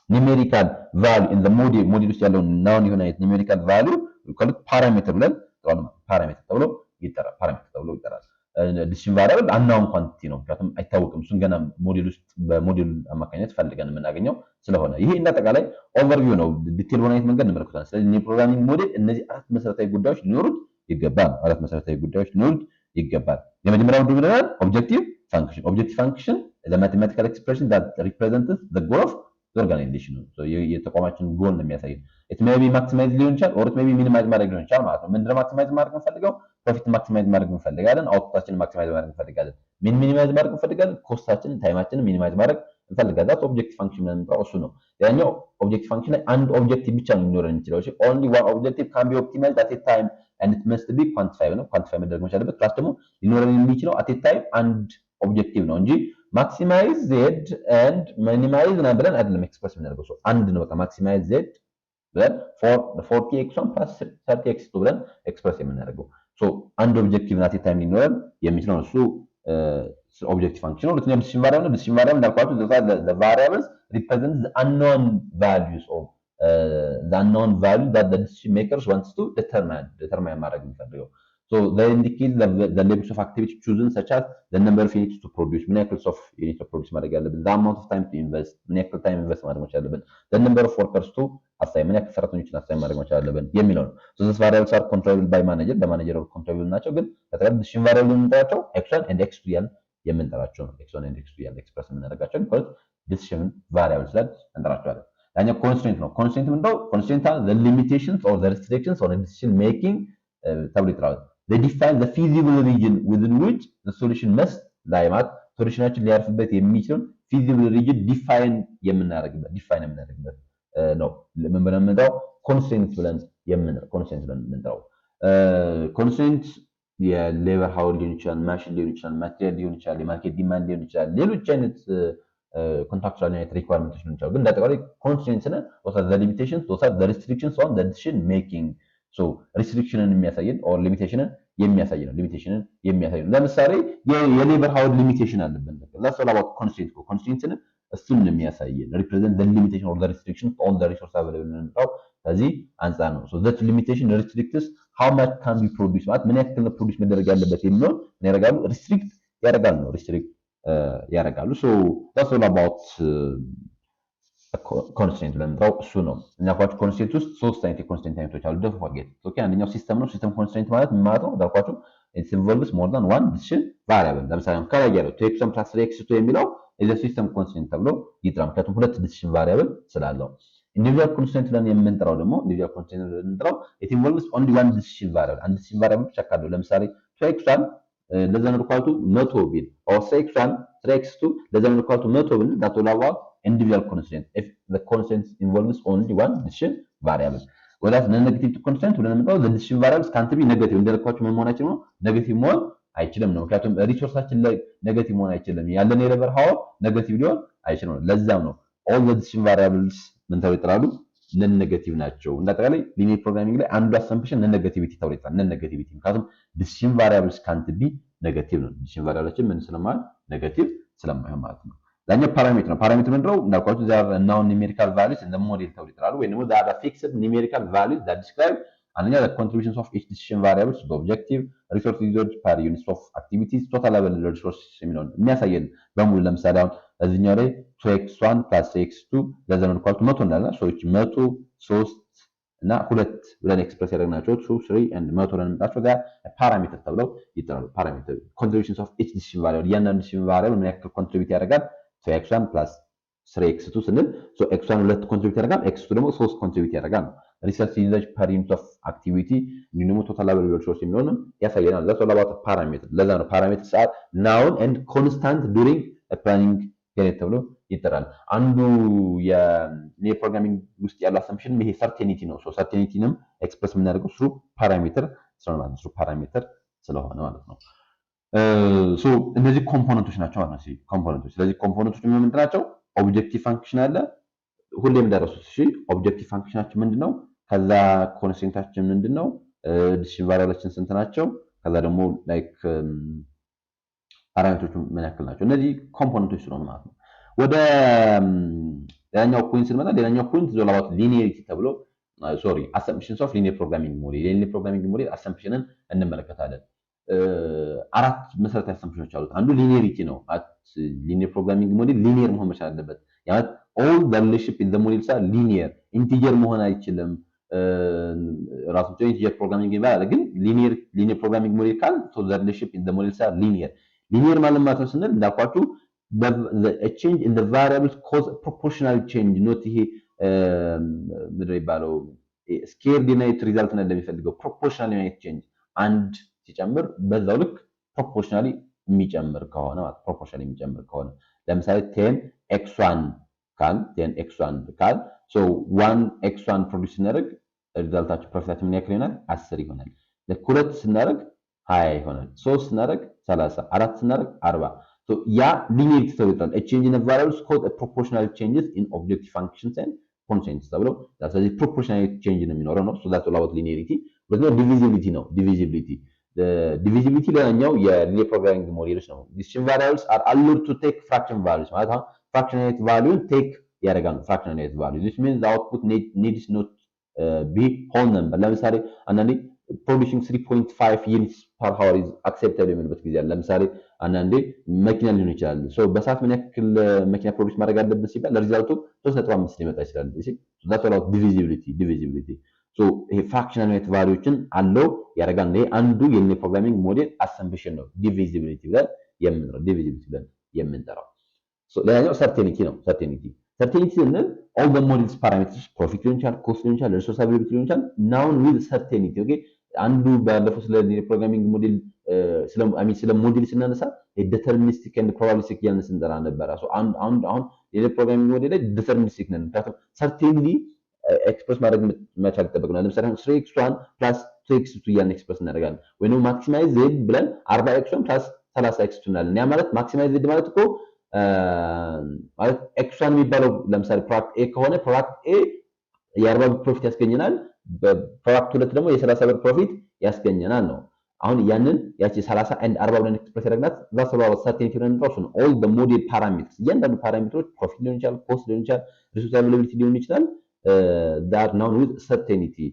ኒሜሪካል ቫልዩ ኢን ዘ ሞዴል ውስጥ ያለውን ናውን የሆነ ኒሜሪካል ቫልዩ ከልክ ፓራሜትር ብለን እንጠራዋለን። ፓራሜትር ተብሎ ይጠራል። ዲሲሽን ቫሪያብል አንናውን ኳንቲቲ ነው፣ ምክንያቱም አይታወቅም። እሱን ገና ሞዴል ውስጥ በሞዴል አማካኝነት ፈልገን የምናገኘው ስለሆነ ይሄ እንደጠቃላይ ኦቨርቪው ነው። ዲቴል በሆነ መንገድ እንመለከታለን። ስለዚህ ፕሮግራሚንግ ሞዴል እነዚህ አራት መሰረታዊ ጉዳዮች ሊኖሩት ይገባል። የመጀመሪያው ምንድን ነው? ኦብጀክቲቭ ፋንክሽን። ኦብጀክቲቭ ፋንክሽን the mathematical expression that represents the goal of the organization ነው። የተቋማችን ጎል ነው የሚያሳየው። it may be maximize ሊሆን ይችላል or it may be minimize ማድረግ ሊሆን ይችላል ማለት ነው። ምንድነው ማክሲማይዝ ማድረግ እንፈልገው? ፕሮፊት ማክሲማይዝ ማድረግ እንፈልጋለን። አውትፑታችንን ማክሲማይዝ ማድረግ እንፈልጋለን። ሚኒማይዝ ማድረግ እንፈልጋለን። ኮስታችንን ታይማችንን ሚኒማይዝ ማድረግ እንፈልጋለን። ዛት ኦብጀክቲቭ ፋንክሽን ነው የምንጠራው እሱ ነው። ያኛው ኦብጀክቲቭ ፋንክሽን ላይ አንድ ኦብጀክቲቭ ብቻ ነው ሊኖረን የሚችለው። እሺ only one objective can be optimized at a time and it must be quantified ነው። ኳንቲፋይ መደረግ መቻል አለበት። ፕላስ ደግሞ ሊኖረን የሚችለው at a time አንድ ኦብጀክቲቭ ነው እንጂ ማክሲማይዝ ዜድ ኤንድ ሚኒማይዝ እና ብለን አይደለም ኤክስፕረስ የምናደርገው። ሶ አንድ ነው በቃ ማክሲማይዝ ዜድ ብለን 40x1 30x2 ብለን ኤክስፕረስ የምናደርገው። ሶ አንድ ኦብጀክቲቭ ናት ታይም ሊኖረን የሚችለው እሱ ኦብጀክቲቭ ፋንክሽን ነው። ሁለተኛው ዲሲሽን ቫሪያብል ነው። ዲሲሽን ቫሪያብል እንዳልኳችሁ the variables represent the unknown values of the unknown value that the decision makers wants to determine ማድረግ የሚፈልገው። So they indicate the levels of activity chosen such as the number of units to produce ምን ያክል ሶፍ ዩኒት ፕሮዲዩስ ማድረግ ያለብን፣ the amount of time to invest ምን ያክል ታይም ኢንቨስት ማድረግ መቻል አለብን፣ the number of workers to assign ምን ያክል ሰራተኞችን አሳይን ማድረግ መቻል አለብን የሚለው ነው። so these variables are controlled by manager በማኔጀር ኮንትሮል ናቸው። ግን በተለይ ዲሲሽን ቫሪያብል የምንጠራቸው x1 and x2 ያልን የምንጠራቸው ነው። x1 and x2 ያልን ኤክስፕረስ የምናደርጋቸው ነው ዲሲሽን ቫሪያብል ስላል እንጠራቸዋለን። ያኛው ኮንስትሬንት ነው። ኮንስትሬንት ምንድነው? ኮንስትሬንት are the limitations or the restrictions on decision making ተብሎ ይጠራል። they define the feasible region within which the solution must lie ማለት ሶሉሽናችን ሊያርፍበት የሚችለው feasible region ዲፋይን የምናደርግበት ነው። ምን ብለን የምንጠራው? ኮንስትሬንት ብለን የምንጠራው። ኮንስትሬንት የሌበር ሃውር ሊሆን ይችላል፣ ማሽን ሊሆን ይችላል፣ ማቴሪያል ሊሆን ይችላል፣ የማርኬት ዲማንድ ሊሆን ይችላል፣ ሌሎች አይነት ኮንትራክቹዋል አይነት ሪኳየርመንቶች ሊሆን ይችላል። ግን እንዳጠቃላይ ኮንስትሬንትስ እና the limitations those are the restrictions on the decision making ሶ ሪስትሪክሽንን የሚያሳየን ኦር ሊሚቴሽንን የሚያሳይ ነው። ለምሳሌ የሌበር ሃውር ሊሚቴሽን አለብን። that's all about constraint ኮንስትሬንትን እሱን የሚያሳየን represent the limitation or the restriction on the resource available ነው። ስለዚህ አንፃር ነው። so that limitation restricts how much can be produced ማለት ምን ያክል ፕሮዲዩስ መደረግ ያለበት የሚለው ምን ያደርጋሉ? ሪስትሪክት ያደርጋሉ። so that's all about ኮንስትሬንት ለምንጠራው እሱ ነው። እና ኳችሁ ኮንስትሬንት ውስጥ ሶስት አይነት የኮንስትሬንት አይነቶች አሉ። ደፍ ፎርጌት ኦኬ። አንደኛው ሲስተም ነው። ሲስተም ኮንስትሬንት ማለት ምን ማለት ነው? ዳልኳችሁ it involves more than one decision variable። ለምሳሌ ከላይ ያለው 2x1 + 3x2 የሚለው is a system constraint ተብሎ ይጠራል። ምክንያቱም ሁለት decision variable ስላለው። ኢንዲቪጁዋል ኮንስትሬንት ብለን የምንጠራው ደግሞ it involves only one decision variable። አንድ decision variable ብቻ ካለው ለምሳሌ 2x1 ለዘመን ኳልቱ 100 ቢል or 3x2 ለዘመን ኳልቱ 100 ቢል that will have individual constraint if the constraint involves only one decision variable። ወላስ ኔጌቲቭ ኮንስታንት ብለን የምንጠራው the decision variables can't be negative እንደልኳችሁ ምን መሆናችን ነው ኔጌቲቭ መሆን አይችልም ነው። ምክንያቱም ሪሶርሳችን ላይ ኔጌቲቭ መሆን አይችልም። ያለን የሌበር ሃወር ኔጌቲቭ ሊሆን አይችልም። ለዛም ነው all the decision variables ምን ተብለው ይጠራሉ ነን ኔጌቲቭ ናቸው። እንዳጠቃላይ ሊኒየር ፕሮግራሚንግ ላይ አንዱ አሰምፕሽን ነን ኔጌቲቪቲ ተብሎ ይጠራል። ነን ኔጌቲቪቲ ምክንያቱም decision variables can't be negative ነው። decision variables ምን ስለማለት ኔጌቲቭ ስለማይሆን ማለት ነው። ላኛው ፓራሜትር ነው። ፓራሜትር ምንድነው? እንዳልኳችሁ there are known numerical values in the model ተብሎ ይጠራሉ። ወይ ደግሞ there are fixed numerical values that describe አንደኛ the contributions of each decision variables to the objective resource usage per unit of activities total available resource የሚለውን የሚያሳየን በሙሉ ለምሳሌ አሁን እዚህኛው ላይ 2x1 plus 2x2 ለዘመን ኳልቱ 100 እንዳልና ሰዎች 100 3 እና 2 ብለን ኤክስፕረስ ያደረግናቸው 2 3 and 100 ብለን እንጣቸው ጋር ፓራሜትር ተብለው ይጠራሉ። ፓራሜትር contributions of each decision variable እያንዳንዱ decision variable ምን ያክል ኮንትሪቢዩት ያደርጋል 2x1 plus 3x2 ስንል x1 2 ኮንትሪቢዩት ያደርጋል x2 ደግሞ 3 ኮንትሪቢዩት ያደርጋል ነው። ሪሰርች ዩዘጅ ፐር ዩኒት ኦፍ አክቲቪቲ እንዲሁም ደግሞ ቶታል አቬለብል ሪሶርስ የሚለውን ያሳየናል። that's all about parameter ለዛ ነው ፓራሜትርስ are known and constant during a planning period ተብሎ ይጠራል። አንዱ የሊኒየር ፕሮግራሚንግ ውስጥ ያለው አሰምፕሽን ይሄ ሰርቴኒቲ ነው። ሶ ሰርቴኒቲንም ኤክስፕረስ የምናደርገው through parameter ስለሆነ ማለት ነው through parameter ስለሆነ ማለት ነው። ሶ እነዚህ ኮምፖነንቶች ናቸው ማለት ነው። ኮምፖነንቶች ስለዚህ ኮምፖነንቶች ምን ናቸው? ኦብጀክቲቭ ፋንክሽን አለ ሁሌም እንደረሱት እሺ ኦብጀክቲቭ ፋንክሽናችን ምንድነው? ከዛ ኮንስትሬንታችን ምንድነው? ዲሲዥን ቫሪያብሎችን ስንት ናቸው? ከዛ ደግሞ ላይክ ፓራሜትሮቹ ምን ያክል ናቸው? እነዚህ ኮምፖነንቶች ስለሆኑ ማለት ነው። ወደ ሌላኛው ፖይንት ስንመጣ ሌላኛው ፖይንት is all about linearity ተብሎ ሶሪ assumptions of linear programming model linear programming model assumptionን እንመለከታለን። አራት መሰረታዊ አሰምፕሽኖች አሉት። አንዱ ሊኒየሪቲ ነው። ሊኒየር ፕሮግራሚንግ ሞዴል ሊኒየር መሆን መቻል አለበት። ያት all the relationship in the models are linear ኢንቲጀር መሆን አይችልም። ራሱ ኢንቲጀር ፕሮግራሚንግ ይባላል። ግን ሊኒየር ፕሮግራሚንግ ሞዴል ካል so the relationship in the models are linear ሊኒየር ማለት ነው ስንል እንዳልኳችሁ a change in the variables cause a proportional change not ይሄ ምንድን ነው የሚባለው ስኬርድ ዩናይት ሪዛልት ነው እንደሚፈልገው proportional ዩናይት change አንድ ሲጨምር በዛው ልክ ፕሮፖርሽናሊ የሚጨምር ከሆነ ማለት ፕሮፖርሽናሊ የሚጨምር ከሆነ ለምሳሌ 10x1 ካል 10x1 ካል so 1x1 ፕሮዲዩስ ስናደርግ ሪዛልታችን ፕሮፊታችን ምን ያክል ይሆናል 10 ይሆናል። ለሁለት ስናደርግ 20 ይሆናል። 3 ስናደርግ 30 4 ስናደርግ 40 so ያ ሊኒየሪቲ ተብሏል። a change in the variables cause a proportional changes in objective functions and constraints ተብሎ ስለዚህ ፕሮፖርሽናል ቼንጅ ነው የሚኖረው ነው so that's all about linearity but no divisibility ነው divisibility divisibility ለኛው የሊኒየር ፕሮግራሚንግ ሞዴሎች ነው። decision variables are allowed to take fraction values ማለት ነው fractionate value take ያደርጋሉ fractionate value this means the output needs not be whole number ለምሳሌ አንዳንዴ producing 3.5 units per hour is acceptable የሚልበት ጊዜ አለ። ለምሳሌ አንዳንዴ መኪና ሊሆን ይችላል so በሰዓት ምን ያክል መኪና ፕሮዲዩስ ማድረግ አለበት ሲባል ለሪዛልቱ 3.5 ሊመጣ ይችላል። እሺ so that's all about divisibility so ይሄ ፍራክሽናል ዩኒት ቫልዩዎችን አለው ያደርጋል። ይሄ አንዱ የሊኒየር ፕሮግራሚንግ ሞዴል አሰምፕሽን ነው divisibility ብለን የምንጠራው so ሌላኛው ሰርቴኒቲ ነው። ሰርቴኒቲ ስንል all the models parameters profit ሊሆን ይችላል cost ሊሆን ይችላል resource availability ሊሆን ይችላል known with certainty ኦኬ አንዱ ባለፈው ስለ ሊኒየር ፕሮግራሚንግ ሞዴል ስለ ሞዴል ስናነሳ ዲተርሚኒስቲክ ኤንድ ፕሮባቢሊስቲክ ያልን ስንጠራ ነበር so አሁን ሊኒየር ፕሮግራሚንግ ሞዴል ላይ ዲተርሚኒስቲክ ነን ምክንያቱም ሰርቴንሊ ኤክስፕረስ ማድረግ መቻል ይጠበቅናል። ለምሳሌ 3x1 2x2 ያን ኤክስፕረስ እናደርጋለን ወይ ነው ማክሲማይዝ z ብለን 40x1 30x2 እናለን። ያ ማለት ማክሲማይዝ z ማለት እኮ ማለት x1 የሚባለው ለምሳሌ ፕሮዳክት a ከሆነ ፕሮዳክት a የ40 ብር ፕሮፊት ያስገኘናል በፕሮዳክት 2 ደግሞ የ30 ብር ፕሮፊት ያስገኘናል ነው። አሁን ያንን ያቺ 30 and 40 ብለን ኤክስፕረስ ያደረግናት that's all about certainty ነው። all the model parameters እያንዳንዱ ፓራሜትሮች ፕሮፊት ሊሆን ይችላል ኮስት ሊሆን ይችላል resource availability ሊሆን ይችላል that known with certainty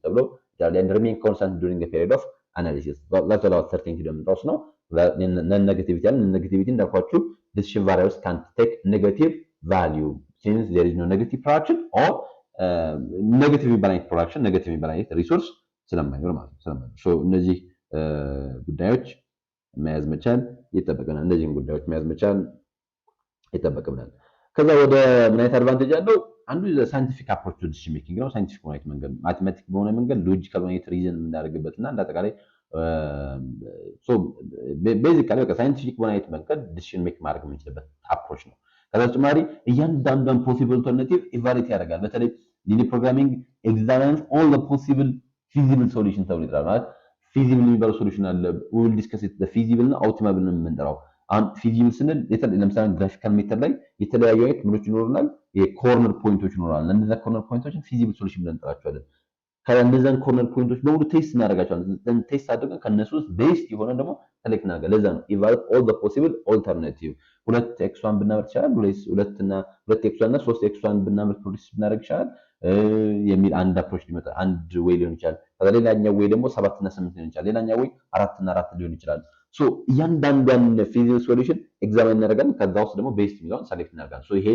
ተብሎ and remain constant during the period of analysis that's all about certainty ደግሞ ነው። negativity and negativity እንዳልኳችሁ decision variables can't take negative value since there is no negative fraction or negative balance production negative balance resource ስለማይኖር ማለት ነው። so እነዚህ ጉዳዮች መያዝ መቻል ይጠበቀናል። እነዚህን ጉዳዮች መያዝ መቻል ይጠበቀናል። ከዛ ወደ ምን አይነት አድቫንቴጅ አለው? አንዱ ሳይንቲፊክ አፕሮች ቱ ዲሲዥን ሜኪንግ ነው። ሳይንቲፊክ በሆነ መንገድ ማቴማቲክ በሆነ መንገድ ሎጂካል በሆነ ሪዝን የምናደርግበትና እንዳጠቃላይ ሶ ቤዚካሊ በቃ ሳይንቲፊክ በሆነ መንገድ ዲሲዥን ሜክ ማድረግ የምንችልበት አፕሮች ነው። ከዛ ተጨማሪ እያንዳንዱን ፖሲብል ኦልተርናቲቭ ኢቫሉዌት ያደርጋል። በተለይ ሊኒየር ፕሮግራሚንግ ኤግዛሚንስ ኦል ዘ ፖሲብል ፊዚብል ሶሉሽን ተብሎ ይጠራል። ማለት ፊዚብል የሚባለው ሶሉሽን አለ ዊል ዲስከስ ኢት ፊዚብል እና ኦፕቲማብል ነው የምንጠራው። አሁን ፊዚብል ስንል ለምሳሌ ግራፊካል ሜተድ ላይ የተለያዩ አይነት ምኖች ይኖሩናል፣ የኮርነር ፖይንቶች ይኖራል። እነዛ ኮርነር ፖይንቶችን ፊዚብል ሶሉሽን ብለን እንጠራቸዋለን። ከእነዛን ኮርነር ፖይንቶች በሙሉ ቴስት እናደርጋቸዋለን። ቴስት አድርገን ከነሱ ውስጥ ቤስት የሆነ ደግሞ ሰሌክት እናደርጋለን። ለዛ ነው ኢቫሉዌት ኦል ዘ ፖሲብል ኦልተርናቲቭ። 2x1 ብናመርጥ ይችላል፣ 2x1 እና 3x1 ብናመርጥ ፕሮዲስ ብናደርግ ይችላል የሚል አንድ አፕሮች ሊመጣ አንድ ወይ ሊሆን ይችላል። ከዛ ሌላኛው ወይ ደግሞ 7 እና 8 ሊሆን ይችላል። ሌላኛው ወይ 4 እና 4 ሊሆን ይችላል። ሶ እያንዳንዷን ፊዚካል ሶሉሽን ኤግዛሚን እናደርጋለን። ከዛ ውስጥ ደግሞ ቤስት የሚለውን ሰሌክት እናደርጋለን። ሶ ይሄ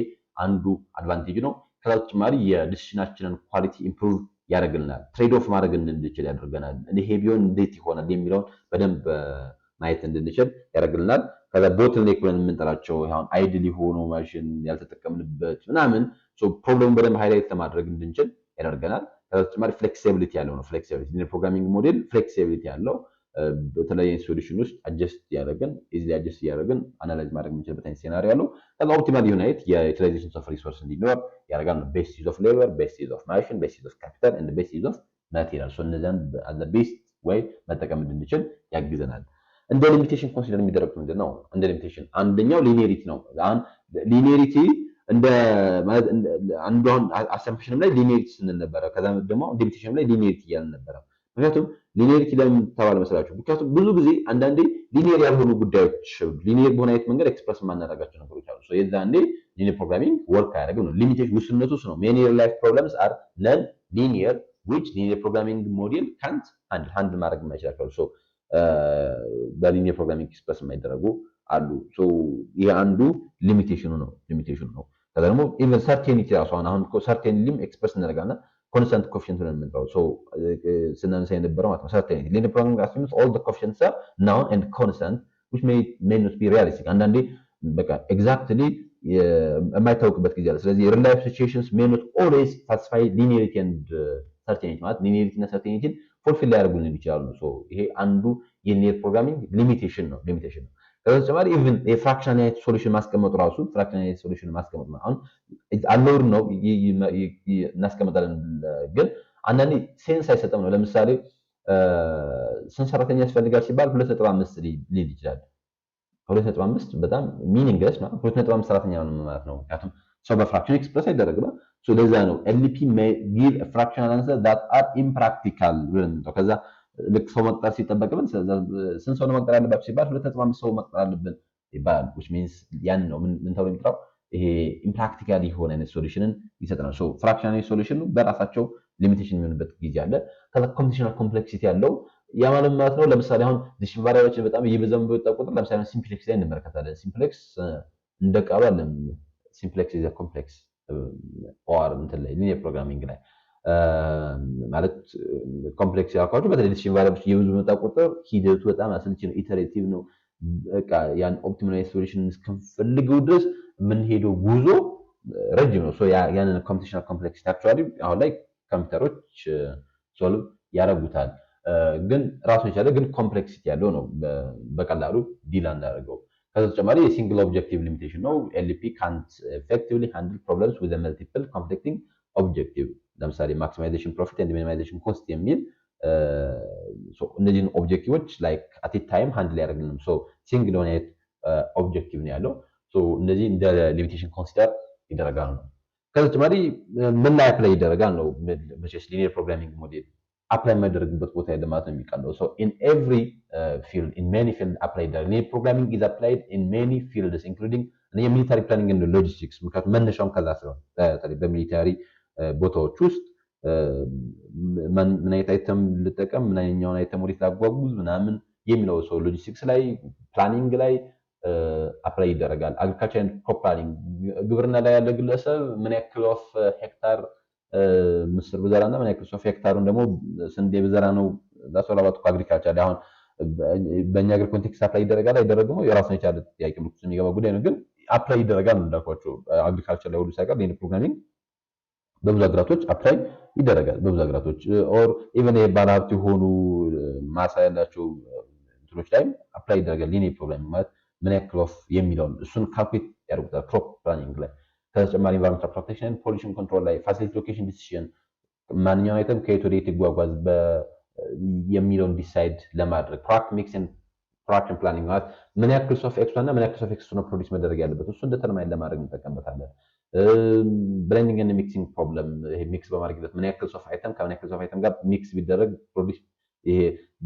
አንዱ አድቫንቴጅ ነው። ከዛ ተጨማሪ የዲሲሽናችንን ኳሊቲ ኢምፕሩቭ ያደርግልናል። ትሬድ ኦፍ ማድረግ እንድንችል ያደርገናል። ይሄ ቢሆን እንዴት ይሆናል የሚለውን በደንብ ማየት እንድንችል ያደርግልናል። ከዛ ቦትልኔክ ብለን የምንጠራቸው አሁን አይድል የሆኑ ማሽን ያልተጠቀምንበት ምናምን ፕሮብሌሙን በደንብ ሃይላይት ለማድረግ እንድንችል ያደርገናል። ከዛ ተጨማሪ ፍሌክሲቢሊቲ ያለው ነው። ፍሌክሲቢሊቲ ሊኒየር ፕሮግራሚንግ ሞዴል ፍሌክሲቢሊቲ ያለው በተለያየ ሶሉሽን ውስጥ አጀስት ያደረግን ኢዚሊ አጀስት ያደረግን አናላይዝ ማድረግ የምንችልበት አይነት ሴናሪዮ ያለው። ከዛ ኦፕቲማል የሆነ የዩቲላይዜሽን ኦፍ ሪሶርስ እንዲኖር ያደርጋል። ቤስት ዩዝ ኦፍ ሌበር፣ ቤስት ዩዝ ኦፍ ማሽን፣ ቤስት ዩዝ ኦፍ ካፒታል ኤንድ ቤስት ዩዝ ኦፍ ማቴሪያል። እነዚያን አዘ ቤስት ወይ መጠቀም እንድንችል ያግዘናል። እንደ ሊሚቴሽን ኮንሲደር የሚደረጉት ምንድን ነው? እንደ ሊሚቴሽን አንደኛው ሊኒየሪቲ ነው። አሁን ሊኒየሪቲ እንደ ማለት አንዱ አሰምፕሽንም ላይ ሊኒየሪቲ ስንል ነበረ። ከዛ ደግሞ ሊሚቴሽንም ላይ ሊኒየሪቲ እያልን ነበረ። ምክንያቱም ሊኒየሪቲ ለምን ተባለ መሰላችሁ? ምክንያቱም ብዙ ጊዜ አንዳንዴ ሊኒየር ያልሆኑ ጉዳዮች ሊኒየር በሆነ አይነት መንገድ ኤክስፕረስ የማናደርጋቸው ነገሮች አሉ። የዛኔ ሊኒየር ፕሮግራሚንግ ወርክ አያደርግም ነው። ሊሚቴሽን ውስንነቱ ነው። ሜኒ ሪል ላይፍ ፕሮብለምስ አር ነን ሊኒየር which linear programming model can't handle ማድረግ የማይችላቸው በሊኒየር ፕሮግራሚንግ ኤክስፕረስ የማይደረጉ አሉ። ይሄ አንዱ ሊሚቴሽኑ ነው። ከዛ ደግሞ ኢቨን ሰርቴኒቲ ራሱ አሁን ሰርቴኒቲም ኤክስፕረስ እናደርጋለን ኮንስታንት ኮኤፊሽንት ነው የምንጠራው። ስናነሳ የነበረው ማለት ነው ሰርቴኒቲ ሊኒየር ፕሮግራሚንግ assumes all the coefficients are known and constant which may not be realistic። አንዳንዴ በቃ ኤግዛክትሊ የማይታወቅበት ጊዜ አለ። ስለዚህ ሪል ላይፍ ሲቹዌሽንስ may not always satisfy linearity and ሰርቴኒቲ ማለት ሊኒየሪቲ እና ሰርቴኒቲን ፉልፊል ሊያደርጉልን ይችላሉ። ይሄ አንዱ የሊኒየር ፕሮግራሚንግ ሊሚቴሽን ነው። ከዛ በተጨማሪ ኢቭን የፍራክሽናል አይነት ሶሉሽን ማስቀመጡ ራሱ ፍራክሽናል አይነት ሶሉሽን ማስቀመጡ አሁን አሎር ነው እናስቀምጣለን፣ ግን አንዳንዴ ሴንስ አይሰጥም ነው። ለምሳሌ ስንት ሰራተኛ ያስፈልጋል ሲባል 2.5 ሊል ይችላል። 2.5 በጣም ሚኒንግለስ ነው። 2.5 ሰራተኛ ነው ማለት ነው። ምክንያቱም ሰው በፍራክሽን ኤክስፕረስ አይደረግም። ለዛ ነው ኤልፒ may give a fractional answer that are impractical ብለን ነው። ከዛ ልክ ሰው መቅጠር ሲጠበቅብን ስንት ሰው ነው መቅጠር ያለባችሁ ሲባል 2.5 ሰው መቅጠር አለብን ይባላል። which means ያን ነው ምን ተብሎ የሚጠራው ይሄ ኢምፕራክቲካል የሆነ አይነት ሶሉሽንን ይሰጠናል። ፍራክሽናል ሶሉሽኑ በራሳቸው ሊሚቴሽን የሚሆንበት ጊዜ አለ። ከዛ ኮምፒቲሽናል ኮምፕሌክሲቲ ያለው ያ ማለት ነው። ለምሳሌ አሁን ዲሲሽን ቫሪያብሎች በጣም እየበዛው በወጣ ቁጥር ለምሳሌ ሲምፕሌክስ ላይ እንመለከታለን። ሲምፕሌክስ እንደ ቃሉ አለ ሲምፕሌክስ ኢዝ ኮምፕሌክስ ኦር እንትን ላይ ሊኒየር ፕሮግራሚንግ ላይ ማለት ኮምፕሌክስ ያልኳችሁ በተለይ ዲሲሽን ቫሪያብሎች እየበዙ በመጣ ቁጥር ሂደቱ በጣም አሰልቺ ነው፣ ኢተሬቲቭ ነው። በቃ ያን ኦፕቲማል ሶሉሽን እስከምፈልገው ድረስ የምንሄደው ጉዞ ረጅም ነው። ያንን ኮምፒቲሽናል ኮምፕሌክሲቲ አክቹዋሊ አሁን ላይ ኮምፒውተሮች ሶልቭ ያደርጉታል። ግን ራሱን የቻለ ግን ኮምፕሌክሲቲ ያለው ነው፣ በቀላሉ ዲል እንዳደረገው። ከዛ ተጨማሪ የሲንግል ኦብጀክቲቭ ሊሚቴሽን ነው። ኤልፒ ካንት ኤፌክቲቭሊ ሃንድል ፕሮብለምስ ዊዝ መልቲፕል ኮንፍሊክቲንግ ኦብጀክቲቭ። ለምሳሌ ማክሲማይዜሽን ፕሮፊት ኤንድ ሚኒማይዜሽን ኮስት የሚል እነዚህን ኦብጀክቲቮች ላይክ አት ታይም ሃንድል ያደርግልንም። ሲንግል የሆነ ኦብጀክቲቭ ነው ያለው። እነዚህ እንደ ሊሚቴሽን ኮንሲደር ይደረጋል ነው። ከዛ ተጨማሪ ምን ላይ አፕላይ ይደረጋል ነው። መቼስ ሊኒየር ፕሮግራሚንግ ሞዴል አፕላይ የማይደረግበት ቦታ የለም ማለት ነው የሚቀለው። ኢን ኤቭሪ ፊልድ ኢን ሜኒ ፊልድ አፕላይ ይደረጋል። ሊኒየር ፕሮግራሚንግ ኢዝ አፕላይድ ኢን ሜኒ ፊልድስ ኢንክሉዲንግ የሚሊታሪ ፕላኒንግ ኤንድ ሎጂስቲክስ። ምክንያቱም መነሻውን ከዛ ስለሆነ በሚሊታሪ ቦታዎች ውስጥ ምን አይነት አይተም ልጠቀም፣ ምን አይነኛውን አይተም ወዴት ላጓጉዝ ምናምን የሚለው ሎጂስቲክስ ላይ ፕላኒንግ ላይ አፕላይ ይደረጋል። አግሪካልቸር ኤንድ ክሮፕ ፕላኒንግ ግብርና ላይ ያለ ግለሰብ ምን ያክል ኦፍ ሄክታር ምስር ብዘራና ምን ያክል ኦፍ ሄክታሩን ደግሞ ስንዴ ብዘራ ነው ላሶላባቱ አግሪካልቸር ላይ አሁን በእኛ ሀገር ኮንቴክስት አፕላይ ይደረጋል አይደረግም የራሱን የቻለ ጥያቄ ምልክት የሚገባ ጉዳይ ነው። ግን አፕላይ ይደረጋል እንዳልኳቸው አግሪካልቸር ላይ ሁሉ ሳይቀር ሊኒየር ፕሮግራሚንግ በብዙ ሀገራቶች አፕላይ ይደረጋል። በብዙ ሀገራቶች ኦር ኢቨን ባለሀብት የሆኑ ማሳ ያላቸው እንትኖች ላይ አፕላይ ይደረጋል። ሊኒየር ፕሮግራሚንግ ማለት ምን ያክል ኦፍ የሚለውን እሱን ካልኩሌት ያደርጉታል ክሮፕ ፕላኒንግ ላይ። ከተጨማሪ ኢንቫይሮንመንታል ፕሮቴክሽን ፖሊሽን ኮንትሮል ላይ ፋሲሊቲ ሎኬሽን ዲሲዥን ማንኛውም አይተም ከየት ወደ የት ይጓጓዝ የሚለውን ዲሳይድ ለማድረግ ፕሮዳክት ሚክስ ኤንድ ፕሮዳክሽን ፕላኒንግ ማለት ምን ያክል ሶፍ ኤክስ እና ምን ያክል ሶፍ ኤክስ ነው ፕሮዲስ መደረግ ያለበት እሱን ዲተርማይን ለማድረግ እንጠቀምበታለን። ብሌንዲንግ ኤንድ ሚክሲንግ ፕሮብለም ይሄ ሚክስ በማድረግበት ምን ያክል ሶፍ አይተም ከምን ያክል ሶፍ አይተም ጋር ሚክስ ቢደረግ ፕሮዲስ ይሄ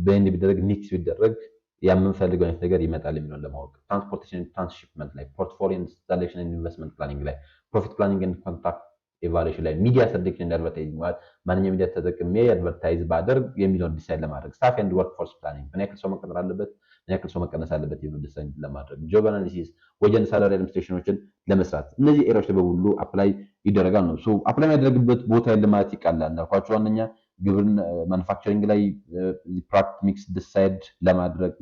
ብሌንድ ቢደረግ ሚክስ ቢደረግ የምንፈልገው አይነት ነገር ይመጣል የሚለውን ለማወቅ ትራንስፖርቴሽን ትራንስሺፕመንት ላይ ፖርትፎሊዮ ኢንስታሌሽን ኤንድ ኢንቨስትመንት ፕላኒንግ ላይ ፕሮፊት ፕላኒንግ ኤንድ ኮንትራክት ኤቫሉዌሽን ላይ ሚዲያ ሰሌክሽን ኤንድ አድቨርታይዚንግ ማለት ማንኛውም ሚዲያ ተጠቅሜ አድቨርታይዝ ባደርግ የሚለውን ዲሳይድ ለማድረግ ስታፍ ኤንድ ወርክ ፎርስ ፕላኒንግ ምን ያክል ሰው መቀጠር አለበት ምን ያክል ሰው መቀነስ አለበት የሚለውን ዲሳይድ ለማድረግ ጆብ አናሊሲስ ወጀን ሳላሪ አድሚኒስትሬሽኖችን ለመስራት እነዚህ ኤሪያዎች ላይ በሙሉ አፕላይ ይደረጋል ነው። ሶ አፕላይ የሚያደርግበት ቦታ ያለ ማለት ይቃላል እንዳልኳቸው ዋነኛ ግብርና ማኑፋክቸሪንግ ላይ ፕሮዳክት ሚክስ ዲሳይድ ለማድረግ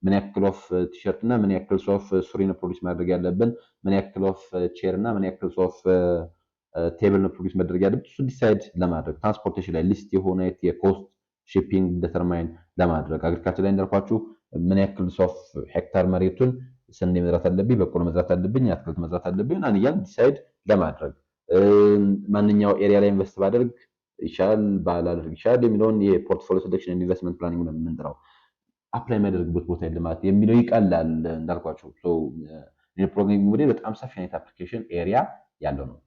ምን ያክል ኦፍ ቲሸርት እና ምን ያክል ኦፍ ሱሪ ነው ፕሮዲስ ማድረግ ያለብን ምን ያክል ኦፍ ቼር እና ምን ያክል ኦፍ ቴብል ነው ፕሮዲስ ማድረግ ያለብን እሱ ዲሳይድ ለማድረግ ትራንስፖርቴሽን ላይ ሊስት የሆነ የኮስት ሺፒንግ ዲተርማይን ለማድረግ አግሪካልቸር ላይ እንዳልኳችሁ ምን ያክል ኦፍ ሄክታር መሬቱን ስንዴ መዝራት አለብኝ በቆሎ መዝራት አለብኝ አትክልት መዝራት አለብኝ እና ያን ዲሳይድ ለማድረግ ማንኛው ኤሪያ ላይ ኢንቨስት ባደርግ ይሻል ባላደርግ ይሻል የሚለውን የፖርትፎሊዮ ሴሌክሽን ኤንድ ኢንቨስትመንት ፕላኒንግ ነው የምንጠራው። አፕላይ የሚያደርግበት ቦታ የለማት የሚለው ይቀላል እንዳልኳቸው ፕሮግራሚንግ ሞዴል በጣም ሰፊ አይነት አፕሊኬሽን ኤሪያ ያለው ነው።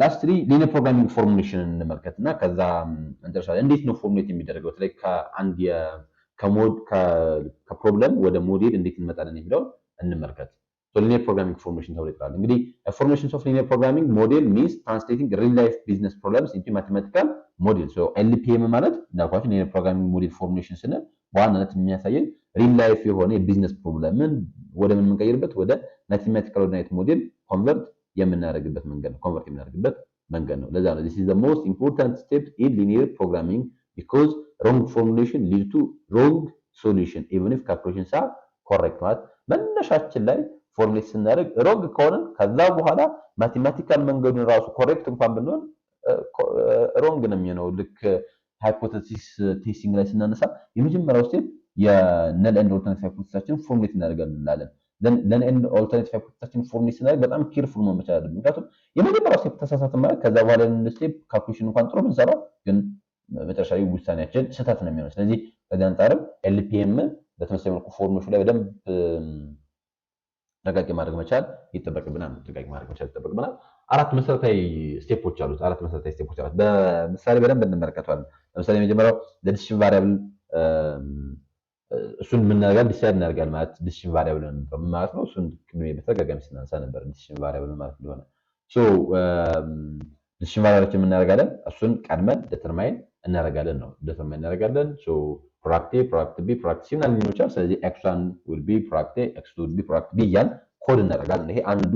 ላስትሊ ሊኒየር ፕሮግራሚንግ ፎርሙሌሽን እንመልከትና ከዛ እንጨርሳለን። እንዴት ነው ፎርሙሌት የሚደረገው በተለይ ከአንድ ከፕሮብለም ወደ ሞዴል እንዴት እንመጣለን የሚለው እንመልከት። linear programming formation ተብሎ ይጠራል። እንግዲህ formations of linear programming model means translating real life business problems into mathematical models. so LPM ማለት እንዳልኳችሁ linear programming model formation ስንል በዋናነት የሚያሳየን real life የሆነ የቢዝነስ ፕሮብለምን ወደ ምን የምንቀይርበት ወደ mathematical ordinate model ኮንቨርት የምናደርግበት መንገድ ነው። ለዛ ነው this is the most important step in linear programming because wrong formulation lead to wrong solution even if calculations are correct ማለት መነሻችን ላይ ፎርሙሌት ስናደርግ ሮንግ ከሆነ ከዛ በኋላ ማቴማቲካል መንገዱን ራሱ ኮሬክት እንኳን ብንሆን ሮንግ ነው የሚሆነው። ልክ ሃይፖቴሲስ ቴስቲንግ ላይ ስናነሳ የመጀመሪያው ስቴፕ የነል ኤንድ ኦልተርኔቲቭ ሃይፖቴሲሳችን ፎርሙሌት እናደርጋለን። ነል ኤንድ ኦልተርኔቲቭ ሃይፖቴሲሳችን ፎርሙሌት ስናደርግ በጣም ኬርፉል መሆን መቻል አለብን። ምክንያቱም የመጀመሪያው ስቴፕ ተሳሳተ ማለት ከዛ በኋላ ያለው ስቴፕ ካልኩሌሽን እንኳን ጥሩ ብንሰራ ግን መጨረሻ ላይ ውሳኔያችን ስህተት ነው የሚሆነው። ስለዚህ በዚህ አንጻርም ኤልፒኤም በተመሳሳይ መልኩ ፎርሙሌሽን ላይ በደንብ ጥንቃቄ ማድረግ መቻል ይጠበቅብናል። አራት መሰረታዊ ስቴፖች አሉት። በምሳሌ በደንብ እንመለከታለን። ለምሳሌ የመጀመሪያው ዲሲዥን ቫሪያብል እሱን ምን እናደርጋለን ዲሳይድ እናደርጋለን ማለት ዲሲዥን ቫሪያብል ማለት ነው። እሱን በተደጋጋሚ ስናነሳ ነበር ዲሲዥን ቫሪያብል ማለት እንደሆነ። ዲሲዥን ቫሪያብሎችን ምን እናደርጋለን እሱን ቀድመን ዲተርማይን እናደርጋለን ነው። ፕሮዳክት ኤ ፕሮዳክት ቢ ፕሮዳክት ሲ ምናምን ሊሆን ይችላል። ስለዚህ x1 will be ፕሮዳክት ኤ x2 will be ፕሮዳክት ቢ እያልን ኮድ እናደርጋለን። ይሄ አንዱ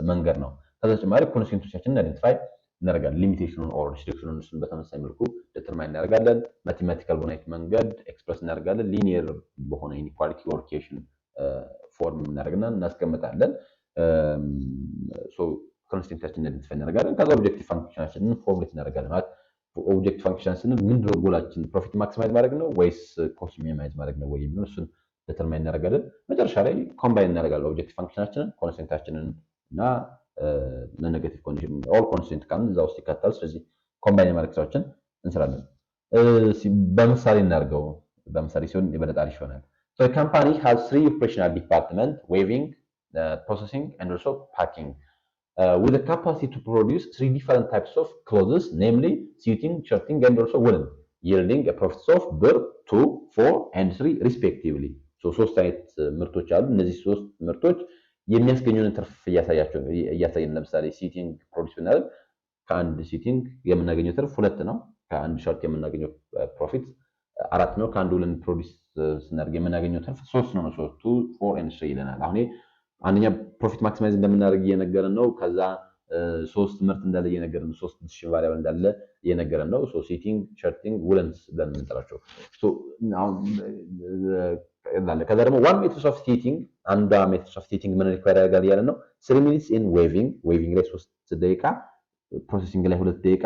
መንገድ ነው። ከተጨማሪ ኮንስትሬንቶቻችንን አይደንቲፋይ እናደርጋለን። ሊሚቴሽኑን ኦር ሪስትሪክሽኑን እሱን በተመሳሳይ መልኩ ዲተርማይን እናደርጋለን። ማቴማቲካል በሆነ መንገድ ኤክስፕረስ እናደርጋለን። ሊኒየር በሆነ ኢንኢኳሊቲ ኦር ኢኩዌሽን ፎርም እናደርግና እናስቀምጣለን። ኮንስትሬንቶቻችንን አይደንቲፋይ እናደርጋለን። ከዛ ኦብጀክቲቭ ፋንክሽናችንን ፎርሙሌት እናደርጋለን ማለት ኦብጀክቲቭ ፋንክሽን ስንል ምንድነው ጎላችን ፕሮፊት ማክሲማይዝ ማድረግ ነው ወይስ ኮስት ሚኒማይዝ ማድረግ ነው ወይ የሚለው እሱን ዲተርማይን እናደርጋለን። መጨረሻ ላይ ኮምባይን እናደርጋለን ኦብጀክቲቭ ፋንክሽናችንን ኮንስትሬንታችንን እና ኔጌቲቭ ኮንዲሽን ኦል ኮንስትሬንት ካልን እዛ ውስጥ ይካተታል። ስለዚህ ኮምባይን ማድረግ ስራዎችን እንሰራለን። በምሳሌ እናድርገው። በምሳሌ ሲሆን የበለጠ አሪፍ ይሆናል። so a company has 3 operational department weaving processing and also packing with the capacity to produce 3 different types of clothes, namely suiting, shirting, and also woolen, yielding a profit of ብር 2, 4, and 3 respectively. ሶስት አይነት ምርቶች አሉ። እነዚህ ሶስት ምርቶች የሚያስገኙን ትርፍ እያሳየን ለምሳሌ ሲቲንግ ፕሮዲዩስ ብናደርግ ከአንድ ሲቲንግ የምናገኘው ትርፍ 2 ነው። ከአንድ ሸርት የምናገኘው ፕሮፊት 4 ነው። ከአንድ ውለን ፕሮዲዩስ ስናደርግ የምናገኘው ትርፍ 3 ነው። 2 4 and 3 ይለናል። አሁን አንደኛ ፕሮፊት ማክሲማይዝ እንደምናደርግ እየነገረን ነው። ከዛ 3 ምርት እንዳለ እየነገረን ነው። 3 ዲሲዥን ቫሪያብል እንዳለ እየነገረን ነው። ሲቲንግ ሸርቲንግ ውለንስ ብለን እንጠራቸው። ከዛ ደግሞ ዋን ሜትድ ኦፍ ሲቲንግ አንዷ ሜትድ ኦፍ ሲቲንግ ምን ሪኳየር ያደርጋል እያለን ነው። 3 ሚኒትስ ኢን ዌቪንግ ላይ 3 ደቂቃ፣ ፕሮሰሲንግ ላይ 2 ደቂቃ፣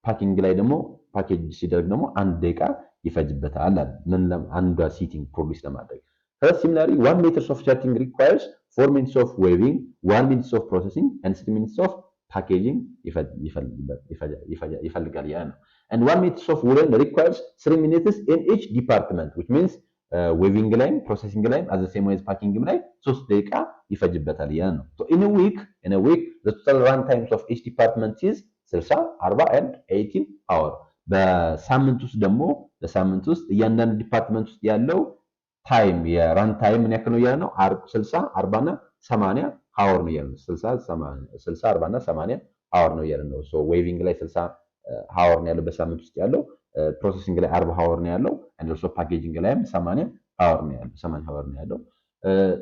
ፓኪንግ ላይ ደግሞ ፓኬጅ ሲደረግ ደግሞ 1 ደቂቃ ይፈጅበታል አለ። ምን አንዷ ሲቲንግ ፕሮዲዩስ ለማድረግ Similarly, 1 minute of charting requires 4 minutes of waving, 1 minute of processing, and 3 minutes of packaging ይፈልጋል ያ ነው። And 1 minute of woolen requires 3 minutes in each department, which means ዌቪንግ ላይም ፕሮሰሲንግ ላይም አዘ ሴም ዌዝ ፓኪንግም ላይ 3 ደቂቃ ይፈጅበታል ያ ነው። So in a week the total run times of each department is 60 40 and 18 hour። በሳምንት ውስጥ ደግሞ በሳምንት ውስጥ እያንዳንዱ ዲፓርትመንት ውስጥ ያለው ታይም የራን ታይም ምን ያክል ነው ያለ ነው 60 40 እና 80 አወር ነው ያለው 60 40 እና 80 አወር ነው ያለ ነው። ሶ ዌቪንግ ላይ 60 አወር ነው ያለው በሳምንት ውስጥ ያለው ፕሮሰሲንግ ላይ 40 አወር ነው ያለው and also packaging ላይም 80 አወር ነው ያለው 80 አወር ነው ያለው።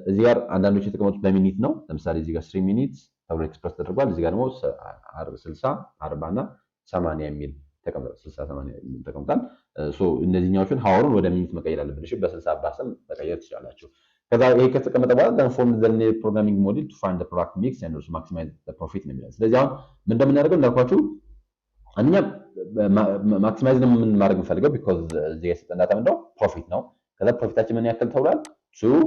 እዚህ ጋር አንዳንዶች የተቀመጡት በሚኒት ነው። ለምሳሌ እዚህ ጋር 3 ሚኒትስ ተብሎ ኤክስፕረስ ተደርጓል። እዚህ ጋር ደግሞ 60 40 እና 80 የሚል ተቀምጧል 60 80 የሚል ተቀምጧል። ሶ እነዚህኛዎቹን ሃወሩን ወደ ሚኒት መቀየር አለብን። እሺ በ60 አባሰም መቀየር ትችላላችሁ። ከዛ ይሄ ከተቀመጠ በኋላ then form the linear programming model to find the product mix and also maximize the profit ነው የሚለው። ስለዚህ አሁን ምን እንደምናደርገው እንዳልኳችሁ አንደኛ ማክሲማይዝ ነው ምን ማድረግ እንፈልገው because እዚህ የሰጠን ዳታ ምንድነው ፕሮፊት ነው። ከዛ ፕሮፊታችን ምን ያክል ተብሏል 2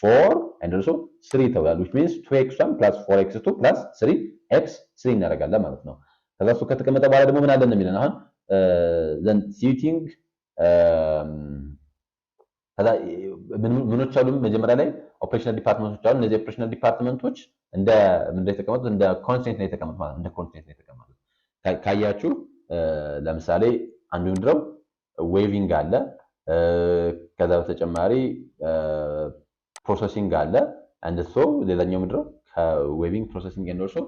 4 and also 3 ተብሏል which means 2x1 plus 4x2 plus 3x3 እናደርጋለን ማለት ነው። ከዛ እሱ ከተቀመጠ በኋላ ደግሞ ምን አለን ነው የሚለን አሁን then shooting ከዛ ምኖች አሉ መጀመሪያ ላይ ኦፕሬሽናል ዲፓርትመንቶች አሉ። እነዚህ ኦፕሬሽናል ዲፓርትመንቶች እንደ ምንድነው የተቀመጡት እንደ ኮንስቴንት ነው የተቀመጡት ማለት እንደ ኮንስቴንት ነው የተቀመጡት። ካያችሁ ለምሳሌ አንዱ ምንድነው ዌቪንግ አለ፣ ከዛ በተጨማሪ ፕሮሰሲንግ አለ and so ሌላኛው ምንድነው ከዌቪንግ ፕሮሰሲንግ and also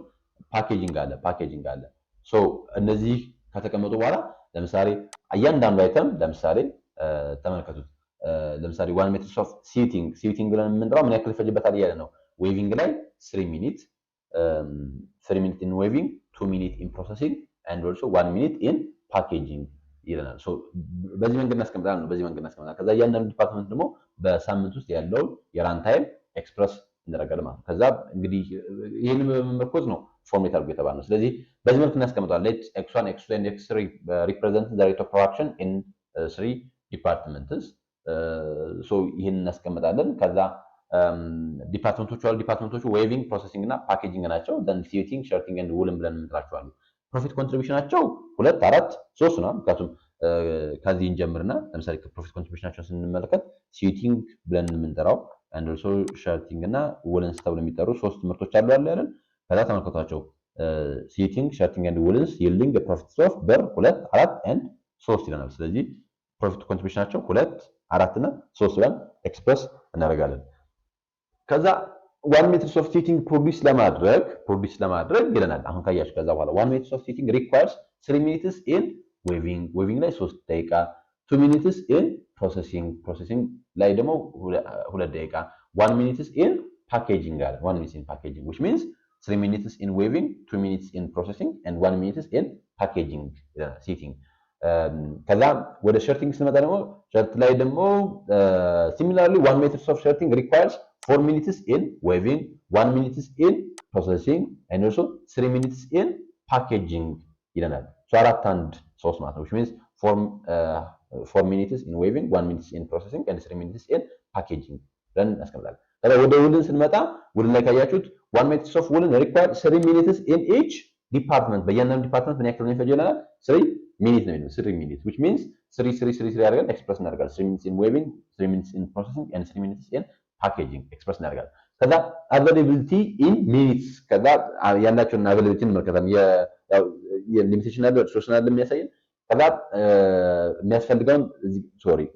ፓኬጂንግ አለ። ሶ እነዚህ ከተቀመጡ በኋላ ለምሳሌ እያንዳንዱ አይተም ለምሳሌ ተመልከቱት። ለምሳሌ 1 minute of seating ብለን የምንጠራው ምን ያክል ይፈጅበታል እያለ ነው። ዌቪንግ ላይ 3 minutes 3 minutes in weaving 2 minutes in processing and also 1 minute in packaging ይለናል። ሶ በዚህ መንገድ እናስቀምጣለን። ከዛ እያንዳንዱ ዲፓርትመንት ደግሞ በሳምንት ውስጥ ያለው የራን ታይም ኤክስፕረስ እናደርጋለን ማለት ነው። ከዛ እንግዲህ ይሄንን በመመርኮዝ ነው ፎርሜት አድርጎ የተባለው። ስለዚህ በዚህ መልኩ እናስቀምጣለን። let x1 x2 and x3 represent the rate of production in 3 departments ሶ ይሄን እናስቀምጣለን። ከዛ ዲፓርትመንቶቹ ዌቪንግ ፕሮሰሲንግ እና ፓኬጂንግ ናቸው። then shooting shirting and woolen ብለን እንጥራቸዋለን። ፕሮፊት ኮንትሪቢዩሽናቸው 2 4 3 ነው። ምክንያቱም ከዚህ እንጀምርና ለምሳሌ ፕሮፊት ኮንትሪቢዩሽናቸውን ስንመለከት shooting ብለን የምንጠራው and also shirting እና woolens ተብለው የሚጠሩ ሶስት ምርቶች አሉ ያለን። ከዛ ተመልከቷቸው shooting shirting and woolens yielding a profit of በር 2 4 and 3 ይለናል። ስለዚህ ፕሮፊት ኮንትሪቢዩሽናቸው 2 4 እና 3 ብለን ኤክስፕረስ እናደርጋለን። ከዛ 1 meter of sheeting ፕሮዲዩስ ለማድረግ ይለናል። አሁን ካያችሁ ከዛ በኋላ 1 meter of sheeting requires 3 minutes in weaving ላይ 3 ደቂቃ 2 minutes in processing ላይ ደግሞ 2 ደቂቃ 1 minutes in packaging አለ 1 minute in packaging which means 3 minutes in weaving 2 minutes in processing and 1 minute in packaging sheeting ከዛ ወደ shirting ስንመጣ ደግሞ ሸርት ላይ ደግሞ similarly 1 meter of shirting requires 4 minutes in weaving 1 minutes in processing and also 3 minutes in packaging ይለናል። ሶ 4 and 3 ማለት ነው which means 4 minutes in weaving 1 minute in processing and 3 minutes in packaging ብለን እናስቀምጣለን። ከዛ ወደ woolen ስንመጣ woolen ላይ ካያችሁት 1 meter of woolen requires 3 minutes in each department በእያንዳንዱ ዲፓርትመንት ምን ያክል ነው የሚፈጀው ይለናል 3 minutes ነው የሚለው 3 minutes which means 3 አድርገን ኤክስፕረስ እናደርጋለን 3 minutes in weaving 3 minutes in processing and 3 minutes in packaging ኤክስፕረስ እናደርጋለን። ከዛ availability in minutes ከዛ ያላቸውን availability እንመለከታለን። የሊሚቴሽን አለ ሪሶርስ አለ የሚያሳየን ከዛ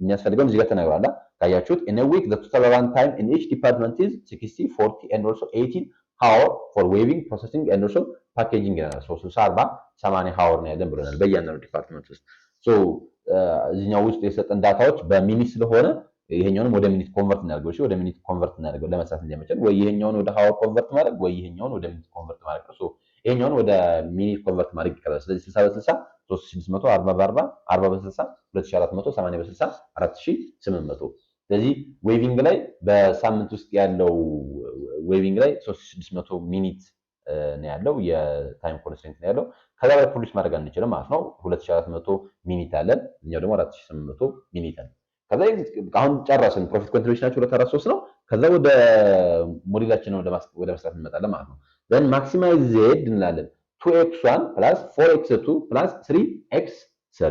የሚያስፈልገውን እዚህ ጋር ተናግሯል። ካያችሁት in a week the total run time in each department is 60 40 and also 18 hour for weaving processing and also packaging ይላል። 60 40 80 hour ነው ያለን ብለናል በእያንዳንዱ ዲፓርትመንት ውስጥ። ሶ እዚህኛው ውስጥ የሰጠን ዳታዎች በሚኒት ስለሆነ ይሄኛውን ወደ ሚኒት ኮንቨርት እናደርገው። እሺ ወደ ሚኒት ኮንቨርት እናደርገው ለመስራት እንዲያመቸን ወይ ይሄኛውን ወደ ሃወር ኮንቨርት ማድረግ ወይ ይሄኛውን ወደ ሚኒት ኮንቨርት ማድረግ ነው። ሶ ይሄኛውን ወደ ሚኒት ኮንቨርት ማድረግ ይቀራል። ስለዚህ 60 በ60 3600 40 በ40 40 በ60 2400 80 በ60 4800 ስለዚህ ዌቪንግ ላይ በሳምንት ውስጥ ያለው ዌቪንግ ላይ 3600 ሚኒት ነው ያለው የታይም ኮንስትሬንት ነው ያለው። ከዛ ላይ ፕሮዲዩስ ማድረግ አንችልም ማለት ነው። 2400 ሚኒት አለን እኛው ደግሞ 4800 ሚኒት አለን። ከዛ አሁን ጨረስን። ፕሮፊት ኮንትሪቢዩሽናቸው 243 ነው። ከዛ ወደ ሞዴላችን ወደ መስራት እንመጣለን ማለት ነው። then maximize z እንላለን 2x1 plus 4x2 plus 3x3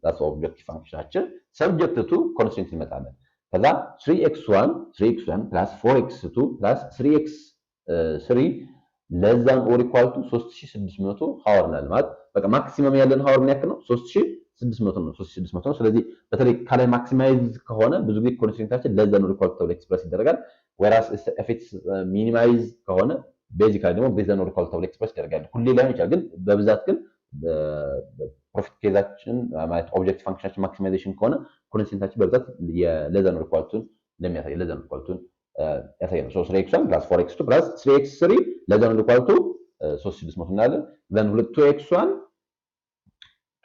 that's objective functionናችን subject to constraint እንመጣለን። ከዛ 3x1 plus 4x2 plus 3x3 less than or equal to 3600 ሃወር ነው ማለት በቃ ማክሲመም ያለን ሃወር ምን ያክል ነው? 3600 ነው። 3600 ነው። ስለዚህ በተለይ ካላይ ማክሲማይዝ ከሆነ ብዙ ጊዜ ኮንስትሬንታችን less than or equal to ተብሎ ኤክስፕረስ ይደረጋል። whereas if it's minimize ከሆነ ቤዚካሊ ደግሞ greater than or equal to ተብሎ ኤክስፕረስ ይደረጋል። ሁሌ ላይሆን ይችላል፣ ግን በብዛት ግን ፕሮፊት ኬዛችን ማለት ኦብጀክቲቭ ፋንክሽናችን ማክሲማይዜሽን ከሆነ ኮንስትሬንታችን በብዛት less than or equal to ለሚያሳይ less than or equal to ያሳያል። so 3x1 plus 4x2 plus 3x3 less than or equal to 3600 እናለን። then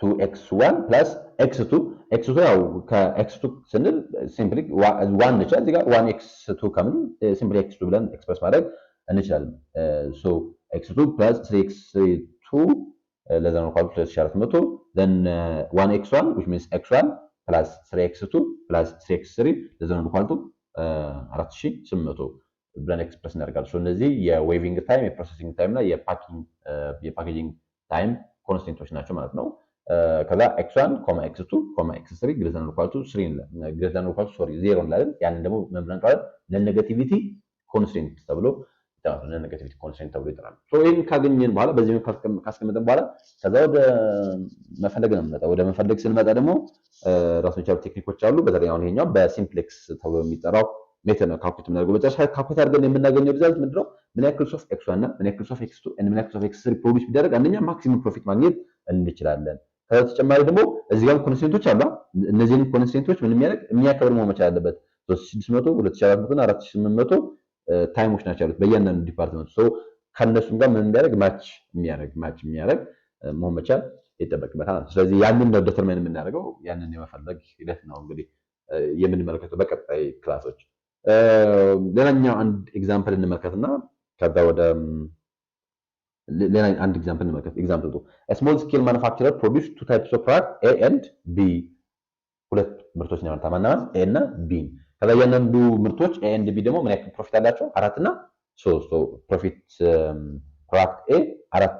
2x1 plus x2 ያው ከx2 ስንል ሲምፕሊ 1 ነች እዚህ ጋር 1x2 ከምን ሲምፕሊ x2 ብለን ኤክስፕረስ ማድረግ እንችላለን። so x2 plus 3x2 less than or equal to 2400 then 1x1 which means x1 plus 3x2 plus 3x3 less than or equal to 4800 ብለን ኤክስፕረስ እናደርጋለን። so እነዚህ የዌቪንግ ታይም፣ የፕሮሰሲንግ ታይም እና የፓኬጂንግ ታይም ኮንስትሬንቶች ናቸው ማለት ነው። ከዛ x1, x2, x3 greater than or equal to 0 እንላለን። ያንን ደግሞ ምን ብለን እንጠራለን? ለኔጌቲቪቲ ኮንስትሬንት ተብሎ ይጠራል። ለኔጌቲቪቲ ኮንስትሬንት ተብሎ ይጠራል። ሶ ይሄን ካገኘን በኋላ በዚህ ካስቀመጠን በኋላ ከዛ ወደ መፈለግ ነው የምንመጣው። ወደ መፈለግ ስንመጣ ደግሞ ራሱን የቻሉ ቴክኒኮች አሉ። በተለይ አሁን ይሄኛው በሲምፕሌክስ ተብሎ የሚጠራው ሜተድ ነው ካልኩሌት የምናደርገው። መጨረሻ ካልኩሌት አድርገን የምናገኘው ሪዛልት ምንድነው? ምን ያክል ኦፍ x1 እና ምን ያክል ኦፍ x2 እና ምን ያክል ኦፍ x3 ፕሮዲዩስ ቢደረግ አንደኛ ማክሲመም ፕሮፊት ማግኘት እንችላለን። ከዛ ተጨማሪ ደግሞ እዚህ ጋር ኮንስትሬንቶች አሉ። እነዚህን ኮንስትሬንቶች ምን የሚያከብር መሆን መቻል አለበት። 3600 2400 እና 4800 ታይሞች ናቸው ያሉት በእያንዳንዱ ዲፓርትመንት። ሶ ከነሱም ጋር ምን የሚያደርግ ማች የሚያደርግ መሆን መቻል ይጠበቅበታል። ስለዚህ ያንን ነው ዲተርማይን የምናደርገው። ያንን የመፈለግ ሂደት ነው እንግዲህ የምንመለከተው በቀጣይ ክላሶች። ሌላኛው አንድ ኤግዛምፕል እንመልከትና ከዛ ወደ ሌላ አንድ ኤግዛምፕል እንመልከት። ኤግዛምፕል 2 a small scale manufacturer produce two types of product A and B ሁለት ምርቶች ነው ያመጣው ማናምን A እና B። ከዛ ያንንዱ ምርቶች A and B ደግሞ ምን ያክል ፕሮፊት አላቸው? 4 እና 3 ሶ ፕሮፊት ፕሮዳክት A 4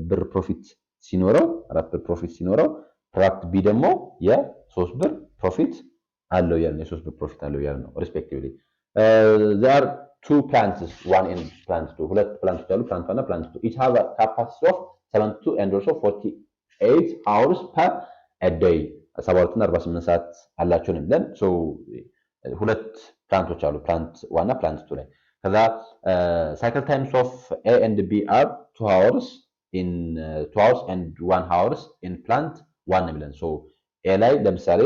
ብር ፕሮፊት ሲኖረው ፕሮዳክት B ደግሞ የ3 ብር ፕሮፊት አለው ያለ የ3 ብር ፕሮፊት አለው ያለ ነው ሪስፔክቲቭሊ። there are two plants, one in plant 2 ሁለት ፕላንቶች አሉ plant 1 እና plant 2 each have a capacity of 72 and also 48 hours per a day 72 እና 48 ሰዓት አላቸው ነው ብለን so ሁለት ፕላንቶች አሉ plant 1 እና plant 2 ላይ ከዛ cycle times of A and B are 2 hours and 1 hours in plant 1 ብለን so A ላይ ለምሳሌ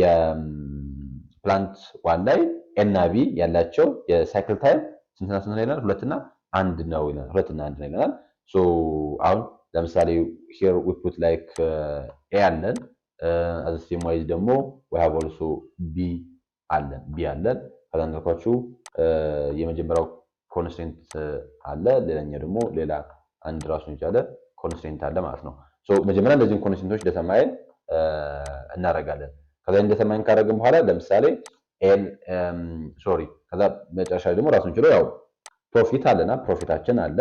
የፕላንት 1 ላይ A እና B ያላቸው የሳይክል ታይም ስንትና ስንት ነው ይላል? 2 እና 1 ነው ይላል። 2 እና 1 ነው ይላል። ሶ አሁን ለምሳሌ here we put like A አለን as the same way ደግሞ we have also B አለን ከዛ እንደልኳችሁ የመጀመሪያው ኮንስትሬንት አለ፣ ሌላኛው ደግሞ ሌላ አንድ ራሱን የቻለ ኮንስትሬንት አለ ማለት ነው። ሶ መጀመሪያ እነዚህን ኮንስትሬንቶች ዲተርማይን እናደርጋለን። ከዛ ዲተርማይን ካደረግን በኋላ ለምሳሌ ከዛ መጨረሻ ደግሞ ራሱን ችሎ ያው ፕሮፊት አለና ፕሮፊታችን አለ።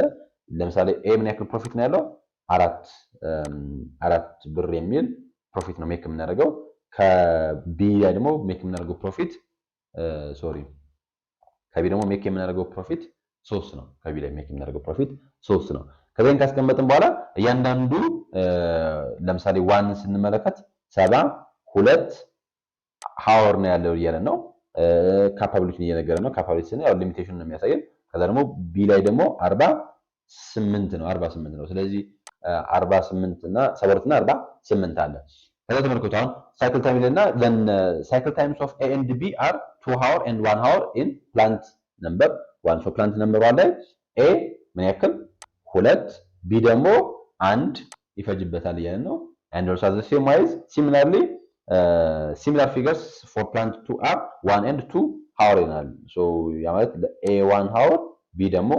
ለምሳሌ ኤ ምን ያክል ፕሮፊት ነው ያለው? 4 ብር የሚል ፕሮፊት ነው ሜክ የምናደርገው። ከቢ ላይ ደግሞ ሜክ የምናደርገው ፕሮፊት ከቢ ደግሞ ሜክ የምናደርገው ፕሮፊት 3 ነው። ከቢ ላይ ሜክ የምናደርገው ፕሮፊት 3 ነው። ከዛን ካስቀመጥን በኋላ እያንዳንዱ ለምሳሌ 1 ስንመለከት 72 ሃወር ነው ያለው እያለን ነው። ካፓቢሊቲን እየነገረ ነው። ካፓቢሊቲ ስንል ያው ሊሚቴሽን ነው የሚያሳየን። ከዛ ደግሞ ቢ ላይ ደግሞ 48 ነው። ስለዚህ 48 እና 72 እና 48 አለ። ከዛ ተመልከቱ አሁን ሳይክል ታይም እና then cycle times of A and B are 2 hour and 1 hour in plant number 1 so plant number 1 ላይ A ምን ያክል 2 B ደግሞ 1 ይፈጅበታል እያለን ነው። and also the same ways similarly similar figures for plant 2 are 1 and 2 hour ይናል። so ያ ማለት A 1 hour B ደግሞ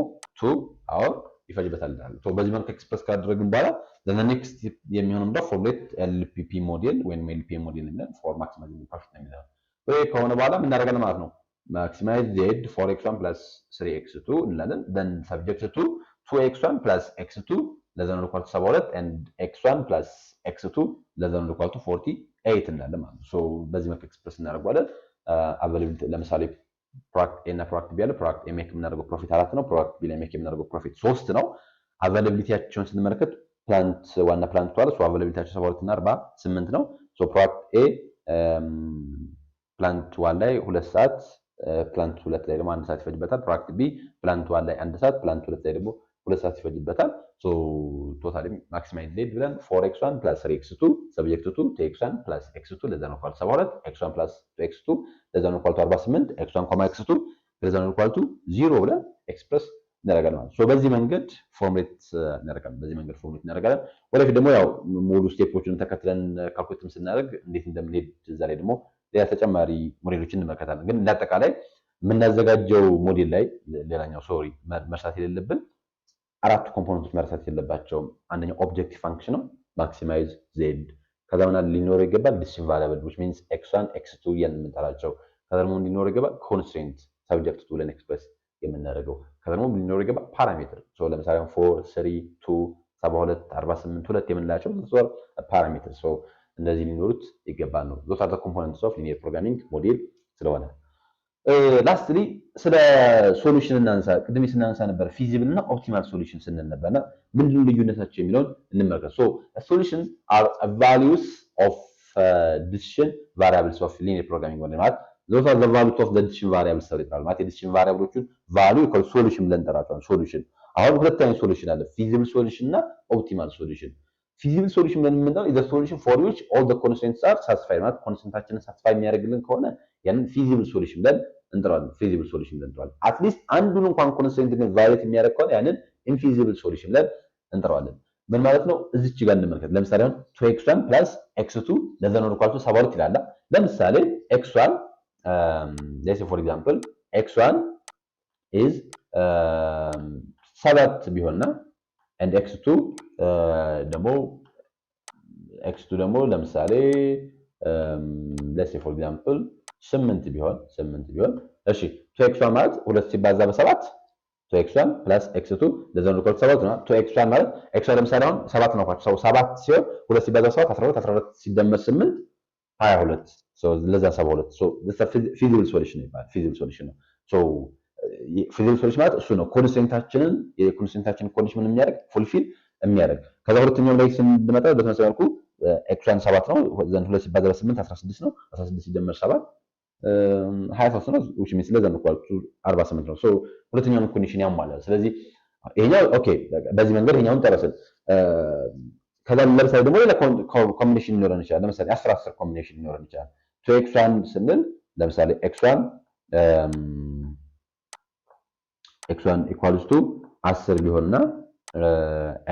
2 hour ይፈጅበታል ይላል። so በዚህ መልኩ ኤክስፕረስ ካደረግን በኋላ the next የሚሆነው ደግሞ formulate LPP ሞዴል ወይም LPM ሞዴል ነው for maximizing profit ነው የሚለው። ይሄ ከሆነ በኋላ ምን እናደርጋለን ማለት ነው? ማክሲማይዝ z for x1 plus 3x2 እንላለን። then subject to 2x1 plus x2 less than or equal to 72 and x1 plus x2 less than or equal to 48 እንላለን ማለት ነው። ሶ በዚህ መልኩ ኤክስፕረስ እናደርጋለን። አቬይላቢሊቲ ለምሳሌ ፕሮዳክት ኤ እና ፕሮዳክት ቢ ያለ ፕሮዳክት ኤ ሜክ የምናደርገው ፕሮፊት 4 ነው። ፕሮዳክት ቢ ላይ ሜክ የምናደርገው ፕሮፊት 3 ነው። አቬይላቢሊቲያቸውን ስንመለከት ፕላንት ዋና ፕላንት ዋለ ሶ አቬይላቢሊቲያቸው 72 እና 48 ነው። ሶ ፕሮዳክት ኤ ፕላንት 1 ላይ 2 ሰዓት ፕላንት 2 ላይ ደግሞ 1 ሰዓት ይፈጅበታል። ፕሮዳክት ቢ ፕላንት 1 ላይ 1 ሰዓት ፕላንት 2 ላይ ደግሞ 2 ሰዓት ይፈጅበታል። ሶ ቶታሊ ማክሲማይዝ ዜድ ብለን 4x1 plus 3x2 subject to 2x1 plus x2 less than or equal to 72 x1 plus 2x2 less than or equal to 48 x1, x2 less than or equal to 0 ብለን ኤክስፕረስ እናደርጋለን ማለት ነው። በዚህ መንገድ ፎርሙሌት እናደርጋለን። ወደፊት ደግሞ ያው ሙሉ ስቴፖችን ተከትለን ካልኩሌትም ስናደርግ እንዴት እንደምንሄድ እዛ ላይ ደግሞ ሌላ ተጨማሪ ሞዴሎችን እንመለከታለን። ግን እንዳጠቃላይ የምናዘጋጀው ሞዴል ላይ ሌላኛው መርሳት የሌለብን አራት ኮምፖነንቶች መርሳት የለባቸውም። አንደኛው ኦብጀክቲቭ ፋንክሽን ነው ማክሲማይዝ ዜድ። ከዛ ምን ሊኖረው ይገባል? ዲሲዥን ቫሪያብል which means x1 x2 የምንጠራቸው። ከዛ ደግሞ ሊኖረው ይገባል ኮንስትሬንት ሰብጀክት ቱ ብለን ኤክስፕረስ የምናደርገው። ከዛ ደግሞ ሊኖረው ይገባል ፓራሜትር። ሶ ለምሳሌ 4 3 2 72 48 2 የምንላቸው ፓራሜትር። ሶ እንደዚህ ሊኖሩት ይገባል ነው። those are the components of linear programming ሞዴል ስለሆነ ላስትሊ ስለ ሶሉሽን እናንሳ። ቅድም ስናነሳ ነበር ፊዚብል እና ኦፕቲማል ሶሉሽን ስንል ነበርና ምንድነው ልዩነታቸው የሚለውን እንመልከት። ሶ ሶሉሽን አር ቫልዩስ ኦፍ ዲሲዥን ቫሪያብልስ ኦፍ ሊኒየር ፕሮግራሚንግ ማለት those are the values of the decision variables ተብሏል። ማለት የዲሲዥን ቫሪያብሎቹን ቫልዩ ሶሉሽን ብለን እንጠራቸዋለን። ሶሉሽን አሁን ሁለት አይነት ሶሉሽን አለ፣ ፊዚብል ሶሉሽን እና ኦፕቲማል ሶሉሽን። ፊዚብል ሶሉሽን ብለን የምንለው is the solution for which all the constraints are satisfied ማለት ኮንስትራንታችንን ሳቲስፋይ የሚያደርግልን ከሆነ ያንን ፊዚብል ሶሉሽን ብለን እንጠራለን። ፊዚብል ሶሉሽን ብለን እንጠራለን። አትሊስት አንዱን እንኳን ኮንስትሬንት ግን ቫዮሌት የሚያደርግ ከሆነ ያንን ኢንፊዚብል ሶሉሽን ብለን እንጠራዋለን። ምን ማለት ነው? እዚች ጋር እንመልከት። ለምሳሌ አሁን 2x1 plus x2 less than or equal to 72 ይላል። ለምሳሌ x1 let's say for example x1 is 7 ቢሆንና and x2 ደግሞ ለምሳሌ let's say for example 8 ቢሆን እሺ 2x1 ማለት 2 ሲባዛ በ7 2x1 plus x2 less than or equal to 7 ነው። 2x1 ማለት x1 ለምሳሌ አሁን 7 ነው ኳቸው 7 ሲሆን 2 ሲባዛ በ7 12 ሲደመር 8 22 so ለዛ 72 so this is feasible solution ይባላል። feasible solution ነው። so feasible solution ማለት እሱ ነው ኮንስትሬንታችንን የኮንስትሬንታችንን ኮንዲሽን የሚያደርግ ፉልፊል የሚያደርግ። ከዛ ሁለተኛው ላይ ስንመጣ በተመሳሳይ መልኩ x1 7 ነው ዘን 2 ሲባዛ በ8 16 ነው 16 ሲደመር 7 23 ነው which means ለዛ ነው 48 ነው። so ሁለተኛው ኮንዲሽን ያሟላል። ስለዚህ ይሄኛው ኦኬ በዚህ መንገድ ይሄኛውን ጨረስን። ከዛ ለምሳሌ ደግሞ ሌላ ኮምቢኔሽን ሊኖረን ይችላል። ለምሳሌ 10 10 ኮምቢኔሽን ሊኖረን ይችላል። x1 ስንል ለምሳሌ x1 equals to 10 ቢሆንና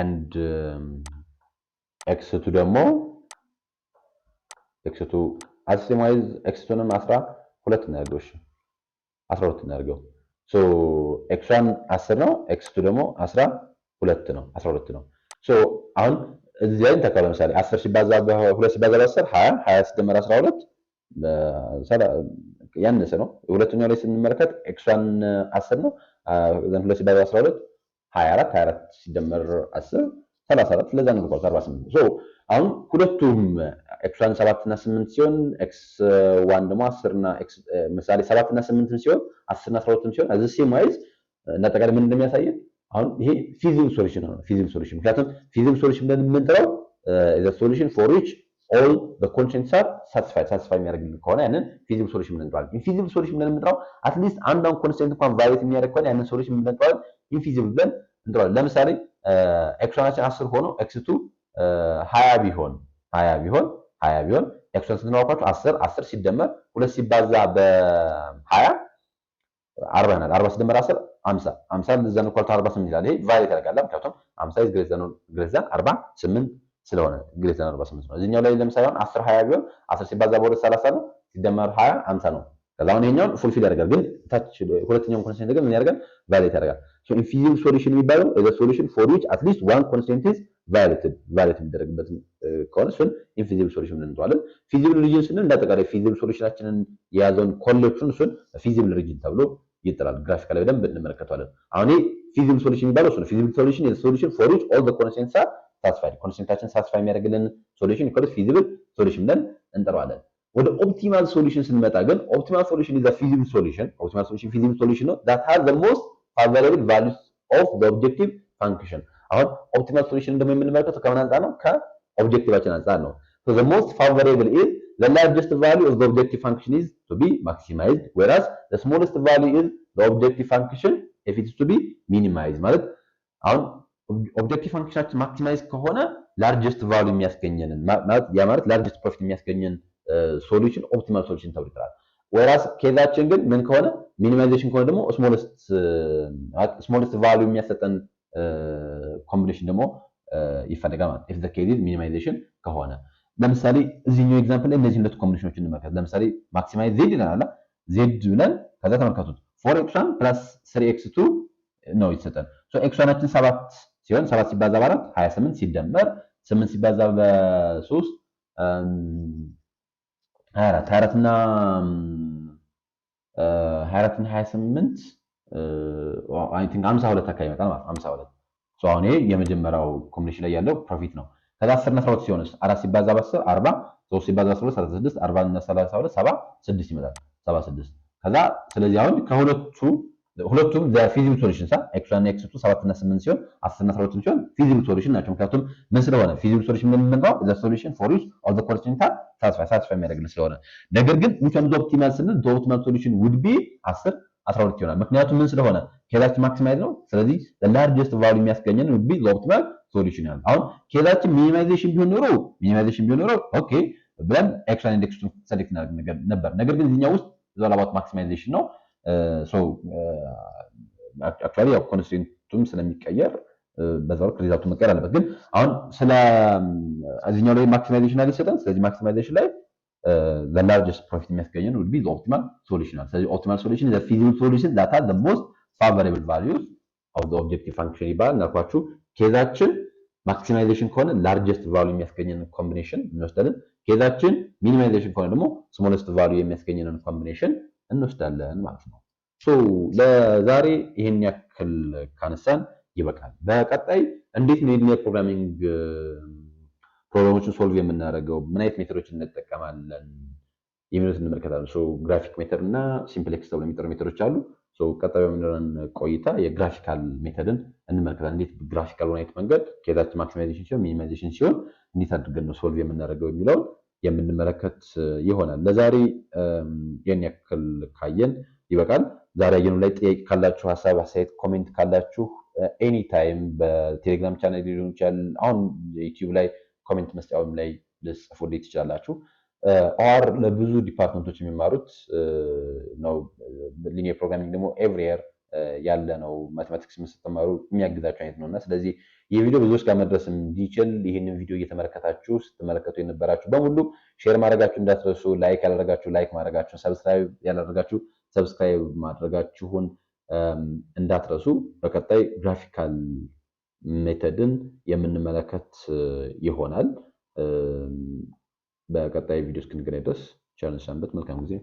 and x2 ደግሞ x2 አሲማይዝ x2ንም 12 እናድርገው። እሺ 12 እናድርገው። ሶ x1 10 ነው x2 ደግሞ 12 ነው 12 ነው። ሶ አሁን እዚህ ላይ ተካው ለምሳሌ 10 ሲባዛ በ2 ሲባዛ በ10 20 20 ሲደመር 12 ያነሰ ነው። ሁለተኛው ላይ ስንመለከት x1 10 ነው ዘን 2 ሲባዛ 12 24 24 ሲደመር 10 34 ለዛ ነው 48 ሶ አሁን ሁለቱም x1 7 እና 8 ሲሆን x1 ደግሞ 10 እና ምሳሌ 7 እና 8 ሲሆን 10 እና 12 ሲሆን as same wise እናጠቃላይ ምን እንደሚያሳየን አሁን ይሄ ፊዚብል ሶሉሽን ነው። ፊዚብል ሶሉሽን ምክንያቱም ፊዚብል ሶሉሽን ብለን የምንጠራው the solution for which all the constraints are satisfied የሚያደርግልን ከሆነ ያንን ፊዚብል ሶሉሽን ብለን እንጠራለን። ኢንፊዚብል ሶሉሽን ብለን የምንጠራው አትሊስት አንዷን ኮንስትሬንት እንኳን ቫዮሌት የሚያደርግ ከሆነ ያንን ሶሉሽን ብለን እንጠራለን ኢንፊዚብል ብለን እንጠራለን። ለምሳሌ x1 10 ሆኖ x2 20 ቢሆን x1 ስንት ነው አልኳችሁ 10 ሲደመር 2 ሲባዛ በ20 40 ይሆናል። 40 ሲደመር 10 50 ለዛ ነው 48 ይላል። ይሄ ቫዮሌት ያደርጋል ምክንያቱም 50 is greater than 48 ስለሆነ greater than 48 ነው። እዚህኛው ላይ ለምሳሌ አሁን 10 20 ቢሆን 10 ሲባዛ በ2 30 ነው ሲደመር 20 50 ነው። ከዛ አሁን ይሄኛው ፉልፊል ያደርጋል ግን ታች ሁለተኛው ኮንስትሬንት ግን ምን ያደርጋል ቫዮሌት ያደርጋል። so infeasible solution የሚባለው is a solution for which at least one constraint is violated የሚደረግበት ከሆነ እሱን ኢንፊዚብል ሶሉሽን እንለዋለን። ፊዚብል ሪጅን ስንል እንዳጠቃላይ ፊዚብል ሶሉሽናችንን የያዘውን ኮሌክሽን እሱን ፊዚብል ሪጅን ተብሎ ይጠራል። ግራፊካሊ በደንብ እንመለከተዋለን። አሁን ፊዚብል ሶሉሽን የሚባለው እሱ ነው። ፊዚብል ሶሉሽን is a solution for which all the constraints are satisfied። ኮንስትሬንታችን ሳቲስፋይ የሚያደርግልን ሶሉሽን ይኮልስ ፊዚብል ሶሉሽን ብለን እንጠራዋለን። ወደ ኦፕቲማል ሶሉሽን ስንመጣ ግን ኦፕቲማል ሶሉሽን is a feasible solution። ኦፕቲማል ሶሉሽን ፊዚብል ሶሉሽን ነው that has the most favorable values of the objective function። አሁን ኦፕቲማል ሶሉሽን ደግሞ የምንመለከተው ከምን አንፃር ነው? ከኦብጀክቲቫችን አንፃር ነው። so the most favorable is the largest value of the objective function is to be maximized whereas the smallest value is the objective function if it is to be minimized። ማለት አሁን ኦብጀክቲቭ ፋንክሽናችን ማክሲማይዝ ከሆነ ላርጀስት ቫልዩ የሚያስገኘንን ማለት ያ ማለት ላርጀስት ፕሮፊት የሚያስገኘን ሶሉሽን ኦፕቲማል ሶሉሽን ተብሎ ይጠራል። ወራስ ኬዛችን ግን ምን ከሆነ ሚኒማይዜሽን ከሆነ ደግሞ ስሞለስት ቫልዩ የሚያሰጠን ኮምቢኔሽን ደግሞ ይፈልጋል ማለት if the case is minimization ከሆነ ለምሳሌ እዚህኛው ኤግዛምፕል ላይ እነዚህ ሁለት ኮምቢኔሽኖችን እንመልከት። ለምሳሌ ማክሲማይዝ z ይላል z ብለን ከዛ ተመልከቱት 4x1 3x2 ነው ይሰጠን። ሶ x1አችን 7 ሲሆን 7 ሲባዛ በ4 28 ሲደመር 8 ሲባዛ በ3 24 እና 28 አይ ቲንክ 52 አካባቢ ይመጣል ማለት 52። ሶ አሁን ይሄ የመጀመሪያው ኮምቢኔሽን ላይ ያለው ፕሮፊት ነው። ከዛ 10 እና 12 ሲሆንስ 4 ሲባዛ በ10 40 3 ሲባዛ በ12 36 40 እና 32 76 ይመጣል 76። ከዛ ስለዚህ አሁን ሁለቱም ፊዚብል ሶሉሽን x1 እና x2 7 እና 8 ሲሆን 10 እና 12 ሲሆን ፊዚብል ሶሉሽን ናቸው። ምክንያቱም ምን ስለሆነ ፊዚብል ሶሉሽን ምን ነው the solution for which all the constraints are satisfied የሚያደርግልን ስለሆነ። ነገር ግን which one is optimal ስንል the optimal solution would be 10 12 ይሆናል። ምክንያቱም ምን ስለሆነ ኬዛችን ማክሲማይዝ ነው። ስለዚህ the largest value የሚያስገኘን would be the optimal solution ይሆናል። አሁን ኬዛችን ሚኒማይዜሽን ቢሆን ኖሮ ኦኬ ብለን x1 እና x2 ሰሌክት እናደርግ ነበር። ነገር ግን እዚህኛው ውስጥ all about maximization ነው። ሶ አክቹአሊ ያው ኮንስትሬንቱም ስለሚቀየር በዛው ሪዛልቱ መቀየር አለበት። ግን አሁን ስለ እዚህኛው ላይ ማክሲማይዜሽን አለ ይሰጣል። ስለዚህ ማክሲማይዜሽን ላይ the largest profit የሚያስገኘን would be the optimal solution። ስለዚህ optimal solution is a feasible solution that has the most favorable values of the objective function ይባላል። እናልኳችሁ ኬዛችን ማክሲማይዜሽን ከሆነ largest value የሚያስገኘን ኮምቢኔሽን እንወስዳለን። ኬዛችን ሚኒማይዜሽን ከሆነ ደግሞ smallest value የሚያስገኘንን ኮምቢኔሽን እንወስዳለን ማለት ነው። ሶ ለዛሬ ይሄን ያክል ካነሳን ይበቃል። በቀጣይ እንዴት ነው የሊኒየር ፕሮግራሚንግ ፕሮብሌሞችን ሶልቭ የምናደርገው፣ ምን አይነት ሜተዶችን እንጠቀማለን የሚሉትን እንመለከታለን። ሶ ግራፊክ ሜተድ እና ሲምፕሌክስ ተብሎ የሚጠሩ ሜተዶች አሉ። ሶ ቀጣዩ የሚኖረን ቆይታ የግራፊካል ሜተድን እንመለከታለን። እንዴት ግራፊካል በሆነ መንገድ ኬዛችን ማክሲማይዜሽን ሲሆን ሚኒማይዜሽን ሲሆን እንዴት አድርገን ነው ሶልቭ የምናደርገው የሚለውን የምንመለከት ይሆናል። ለዛሬ የኔ ያክል ካየን ይበቃል። ዛሬ ያየነው ላይ ጥያቄ ካላችሁ፣ ሐሳብ አስተያየት፣ ኮሜንት ካላችሁ ኤኒ ታይም በቴሌግራም ቻናል ሊሆን ይችላል፣ አሁን ዩቲዩብ ላይ ኮሜንት መስጫውም ላይ ልጽፉልኝ ትችላላችሁ። ኦር ለብዙ ዲፓርትመንቶች የሚማሩት ነው። ሊኒየር ፕሮግራሚንግ ደግሞ ኤቭሪ ኢየር ያለ ነው። ማቴማቲክስ ስትማሩ የሚያግዛችሁ አይነት ነውና ስለዚህ ይህ ቪዲዮ ብዙዎች ጋር መድረስ እንዲችል ይህንን ቪዲዮ እየተመለከታችሁ ስትመለከቱ የነበራችሁ በሙሉ ሼር ማድረጋችሁ እንዳትረሱ፣ ላይክ ያላደረጋችሁ ላይክ ማድረጋችሁን፣ ሰብስክራይብ ያላደረጋችሁ ሰብስክራይብ ማድረጋችሁን እንዳትረሱ። በቀጣይ ግራፊካል ሜተድን የምንመለከት ይሆናል። በቀጣይ ቪዲዮ እስክንገናኝ ድረስ ቸር ሰንብቱ። መልካም ጊዜ